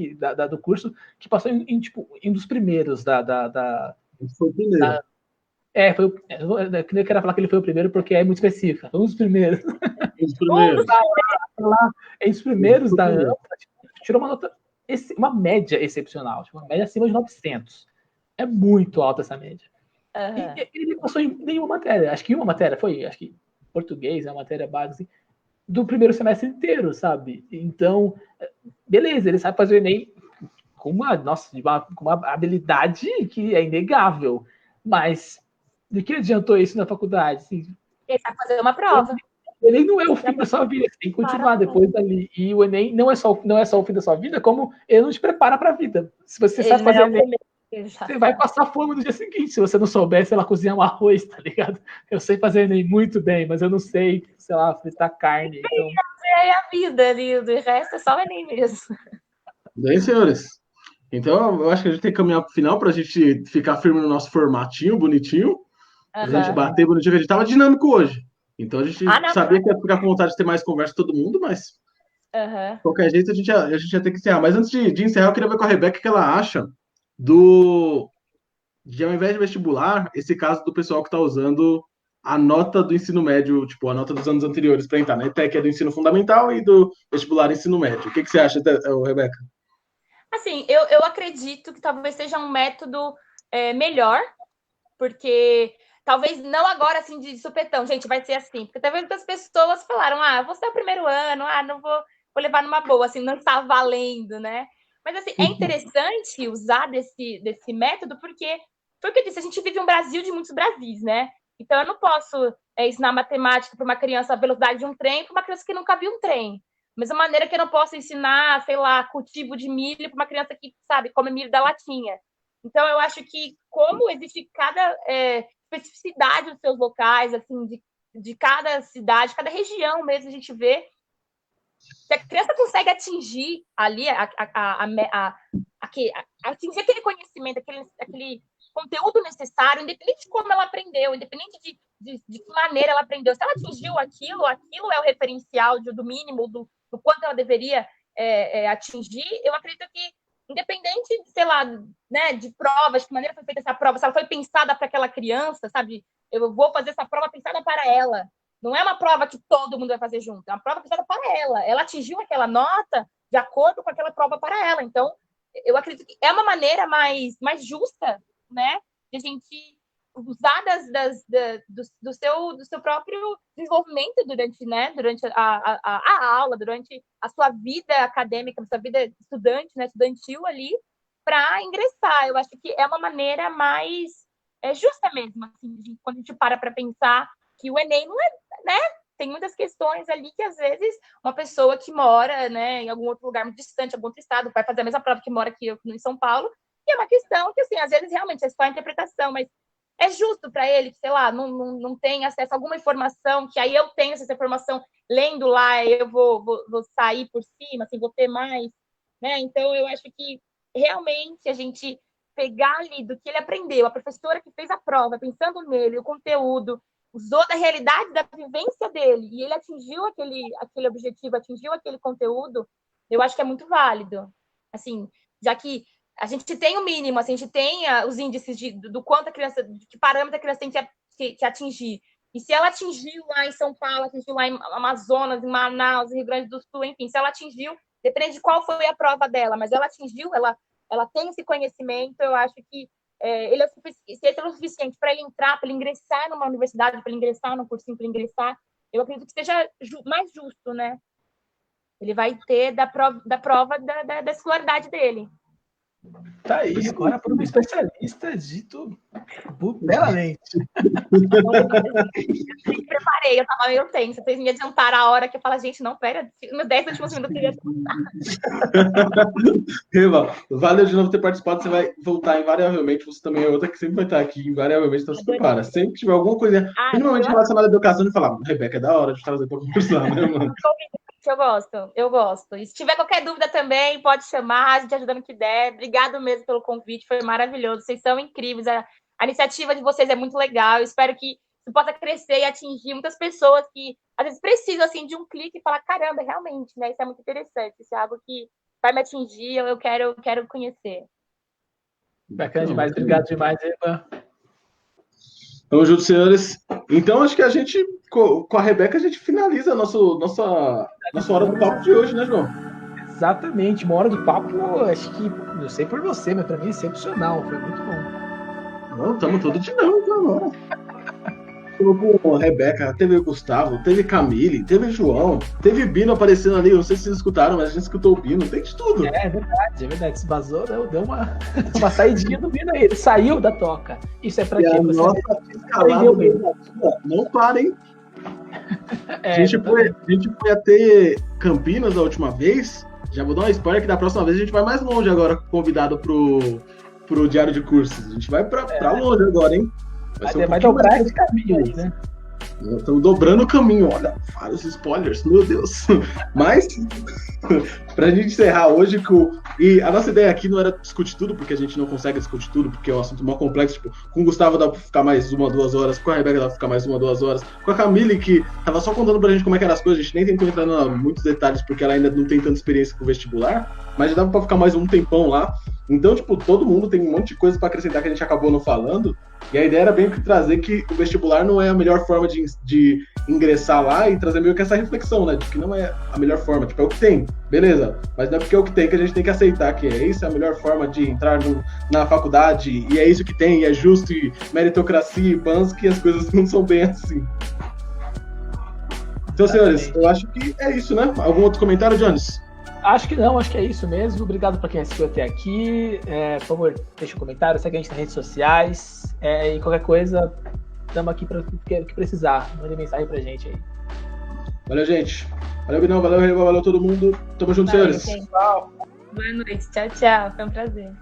[SPEAKER 2] do curso que passou tipo, em um dos primeiros
[SPEAKER 5] Foi o primeiro.
[SPEAKER 2] Eu queria falar que ele foi o primeiro porque é muito específico, foi um dos primeiros. Um dos primeiros da AMPA, tirou uma nota, uma média excepcional, tipo, uma média acima de 900. É muito alta essa média. E ele passou em nenhuma matéria. Acho que em uma matéria foi, acho que português é uma matéria base do primeiro semestre inteiro, sabe? Então, beleza, ele sabe fazer o Enem com uma habilidade que é inegável. Mas de que adiantou isso na faculdade? Assim,
[SPEAKER 7] ele sabe fazer uma prova.
[SPEAKER 2] O Enem não é o fim da sua vida, você tem que continuar depois dali. E o Enem não é só o fim da sua vida, como ele não te prepara para a vida. Se você sabe fazer Enem, você vai passar fome no dia seguinte, se você não souber, sei lá, cozinhar um arroz, tá ligado? Eu sei fazer Enem muito bem, mas eu não sei, sei lá, fritar carne. Então...
[SPEAKER 7] É a vida ali, o resto é só o Enem mesmo.
[SPEAKER 5] Bem, senhores. Então, eu acho que a gente tem que caminhar pro final pra gente ficar firme no nosso formatinho, bonitinho. A gente bater bonitinho, a gente tava dinâmico hoje. Então a gente sabia que ia ficar com vontade de ter mais conversa com todo mundo, mas de qualquer jeito a gente ia ter que encerrar. Mas antes de encerrar, eu queria ver com a Rebeca o que ela acha de, ao invés de vestibular, esse caso do pessoal que está usando a nota do ensino médio, tipo, a nota dos anos anteriores para entrar na ETEC, é do ensino fundamental, e do vestibular ensino médio. O que você acha, Rebeca?
[SPEAKER 7] Assim, eu acredito que talvez seja um método melhor, porque talvez não agora, assim, de supetão, gente, vai ser assim, porque talvez muitas pessoas falaram, vou ser o primeiro ano, não vou levar numa boa, assim, não está valendo, né? Mas, assim, é interessante usar desse método, porque, foi o que eu disse, a gente vive um Brasil de muitos Brasis, né? Então, eu não posso ensinar matemática para uma criança a velocidade de um trem para uma criança que nunca viu um trem. Da mesma maneira que eu não posso ensinar, sei lá, cultivo de milho para uma criança que, sabe, come milho da latinha. Então, eu acho que como existe cada especificidade dos seus locais, assim, de cada cidade, cada região mesmo, a gente vê, se a criança consegue atingir ali, atingir aquele conhecimento, aquele conteúdo necessário, independente de como ela aprendeu, independente de que maneira ela aprendeu, se ela atingiu aquilo é o referencial do mínimo, do quanto ela deveria atingir, eu acredito que, independente, sei lá, né, de provas, de que maneira foi feita essa prova, se ela foi pensada para aquela criança, sabe? Eu vou fazer essa prova pensada para ela. Não é uma prova que todo mundo vai fazer junto, é uma prova pensada para ela. Ela atingiu aquela nota de acordo com aquela prova para ela. Então, eu acredito que é uma maneira mais justa, né, de a gente usar do seu próprio desenvolvimento durante a aula, durante a sua vida acadêmica, a sua vida estudante, né, estudantil ali, para ingressar. Eu acho que é uma maneira mais justa mesmo, assim, quando a gente para pensar que o Enem não é, né? Tem muitas questões ali que, às vezes, uma pessoa que mora, né, em algum outro lugar muito distante, algum outro estado, vai fazer a mesma prova que mora aqui em São Paulo, e é uma questão que, assim, às vezes, realmente, é só a interpretação, mas é justo para ele que, sei lá, não tem acesso a alguma informação, que aí eu tenho essa informação, lendo lá, eu vou sair por cima, assim, vou ter mais, né? Então, eu acho que, realmente, a gente pegar ali do que ele aprendeu, a professora que fez a prova, pensando nele, o conteúdo, usou da realidade, da vivência dele, e ele atingiu aquele objetivo, atingiu aquele conteúdo, eu acho que é muito válido. Assim, já que a gente tem o mínimo, assim, a gente tem os índices do quanto a criança, de que parâmetro a criança tem que atingir. E se ela atingiu lá em São Paulo, atingiu lá em Amazonas, em Manaus, em Rio Grande do Sul, enfim, se ela atingiu, depende de qual foi a prova dela, mas ela atingiu, ela tem esse conhecimento, eu acho que se ele é o suficiente para ele entrar, para ele ingressar numa universidade, para ele ingressar num cursinho, para ele ingressar, eu acredito que seja mais justo, né? Ele vai ter da prova da escolaridade dele.
[SPEAKER 2] Tá aí, agora para um especialista dito belamente.
[SPEAKER 7] Eu me preparei, eu tava meio tensa. Vocês me adiantaram a hora que eu falo, gente, não, pera, nos 10 últimos minutos eu ia
[SPEAKER 5] Eva, valeu de novo ter participado. Você vai voltar invariavelmente. Você também é outra que sempre vai estar aqui invariavelmente, então se prepara. Sempre que tiver alguma coisa minimamente relacionada à educação, e falar, Rebeca, é da hora de trazer para conversar, né, mano?
[SPEAKER 7] Eu gosto. E se tiver qualquer dúvida também, pode chamar, a gente ajuda no que der. Obrigado mesmo pelo convite, foi maravilhoso. Vocês são incríveis, a iniciativa de vocês é muito legal. Eu espero que isso possa crescer e atingir muitas pessoas que, às vezes, precisam assim, de um clique e falar, caramba, realmente, né? Isso é muito interessante, isso é algo que vai me atingir, eu quero conhecer.
[SPEAKER 2] Bacana demais, obrigado demais, Eva.
[SPEAKER 5] Tamo junto, senhores. Então, acho que a gente, com a Rebeca, a gente finaliza a nossa hora do papo de hoje, né, João?
[SPEAKER 2] Exatamente, uma hora do papo, acho que, não sei por você, mas para mim é excepcional, foi muito bom.
[SPEAKER 5] Não, estamos todos dinâmicos agora. Teve Rebeca, teve Gustavo, teve Camille, teve João, teve Bino aparecendo ali, não sei se vocês escutaram, mas a gente escutou o Bino, tem de tudo.
[SPEAKER 2] É verdade, se vazou, deu uma saidinha do Bino aí, ele saiu da toca. Isso é pra quê?
[SPEAKER 5] Nossa escalada não para, hein? A gente foi até Campinas da última vez, já vou dar uma spoiler que da próxima vez a gente vai mais longe agora, convidado pro Diário de Cursos. A gente vai pra longe agora, hein?
[SPEAKER 2] Vai dobrar esse caminho aí, né?
[SPEAKER 5] Estamos dobrando o caminho, olha, vários spoilers, meu Deus. Mas, pra gente encerrar hoje, e a nossa ideia aqui não era discutir tudo, porque a gente não consegue discutir tudo, porque é um assunto mó complexo, tipo, com o Gustavo dá pra ficar mais 1-2 horas, com a Rebeca dá pra ficar mais 1-2 horas, com a Camille, que tava só contando pra gente como é que eram as coisas, a gente nem tentou entrar em muitos detalhes, porque ela ainda não tem tanta experiência com o vestibular, mas já dava pra ficar mais um tempão lá. Então, tipo, todo mundo tem um monte de coisa pra acrescentar que a gente acabou não falando, e a ideia era bem que trazer que o vestibular não é a melhor forma de ingressar lá e trazer meio que essa reflexão, né, de que não é a melhor forma, tipo, é o que tem, beleza, mas não é porque é o que tem que a gente tem que aceitar que é isso, é a melhor forma de entrar na faculdade, e é isso que tem, e é justo, e meritocracia, e bans, que as coisas não são bem assim. Então, senhores, eu acho que é isso, né? Algum outro comentário, Jones?
[SPEAKER 2] Acho que não, acho que é isso mesmo. Obrigado para quem assistiu até aqui. Por favor, deixa um comentário, segue a gente nas redes sociais. E qualquer coisa, estamos aqui para o que precisar. Mande mensagem pra gente aí.
[SPEAKER 5] Valeu, gente. Valeu, Binão. Valeu, Reba. Valeu todo mundo. Tamo junto, senhores.
[SPEAKER 7] Gente. Boa noite. Tchau, tchau. Foi um prazer.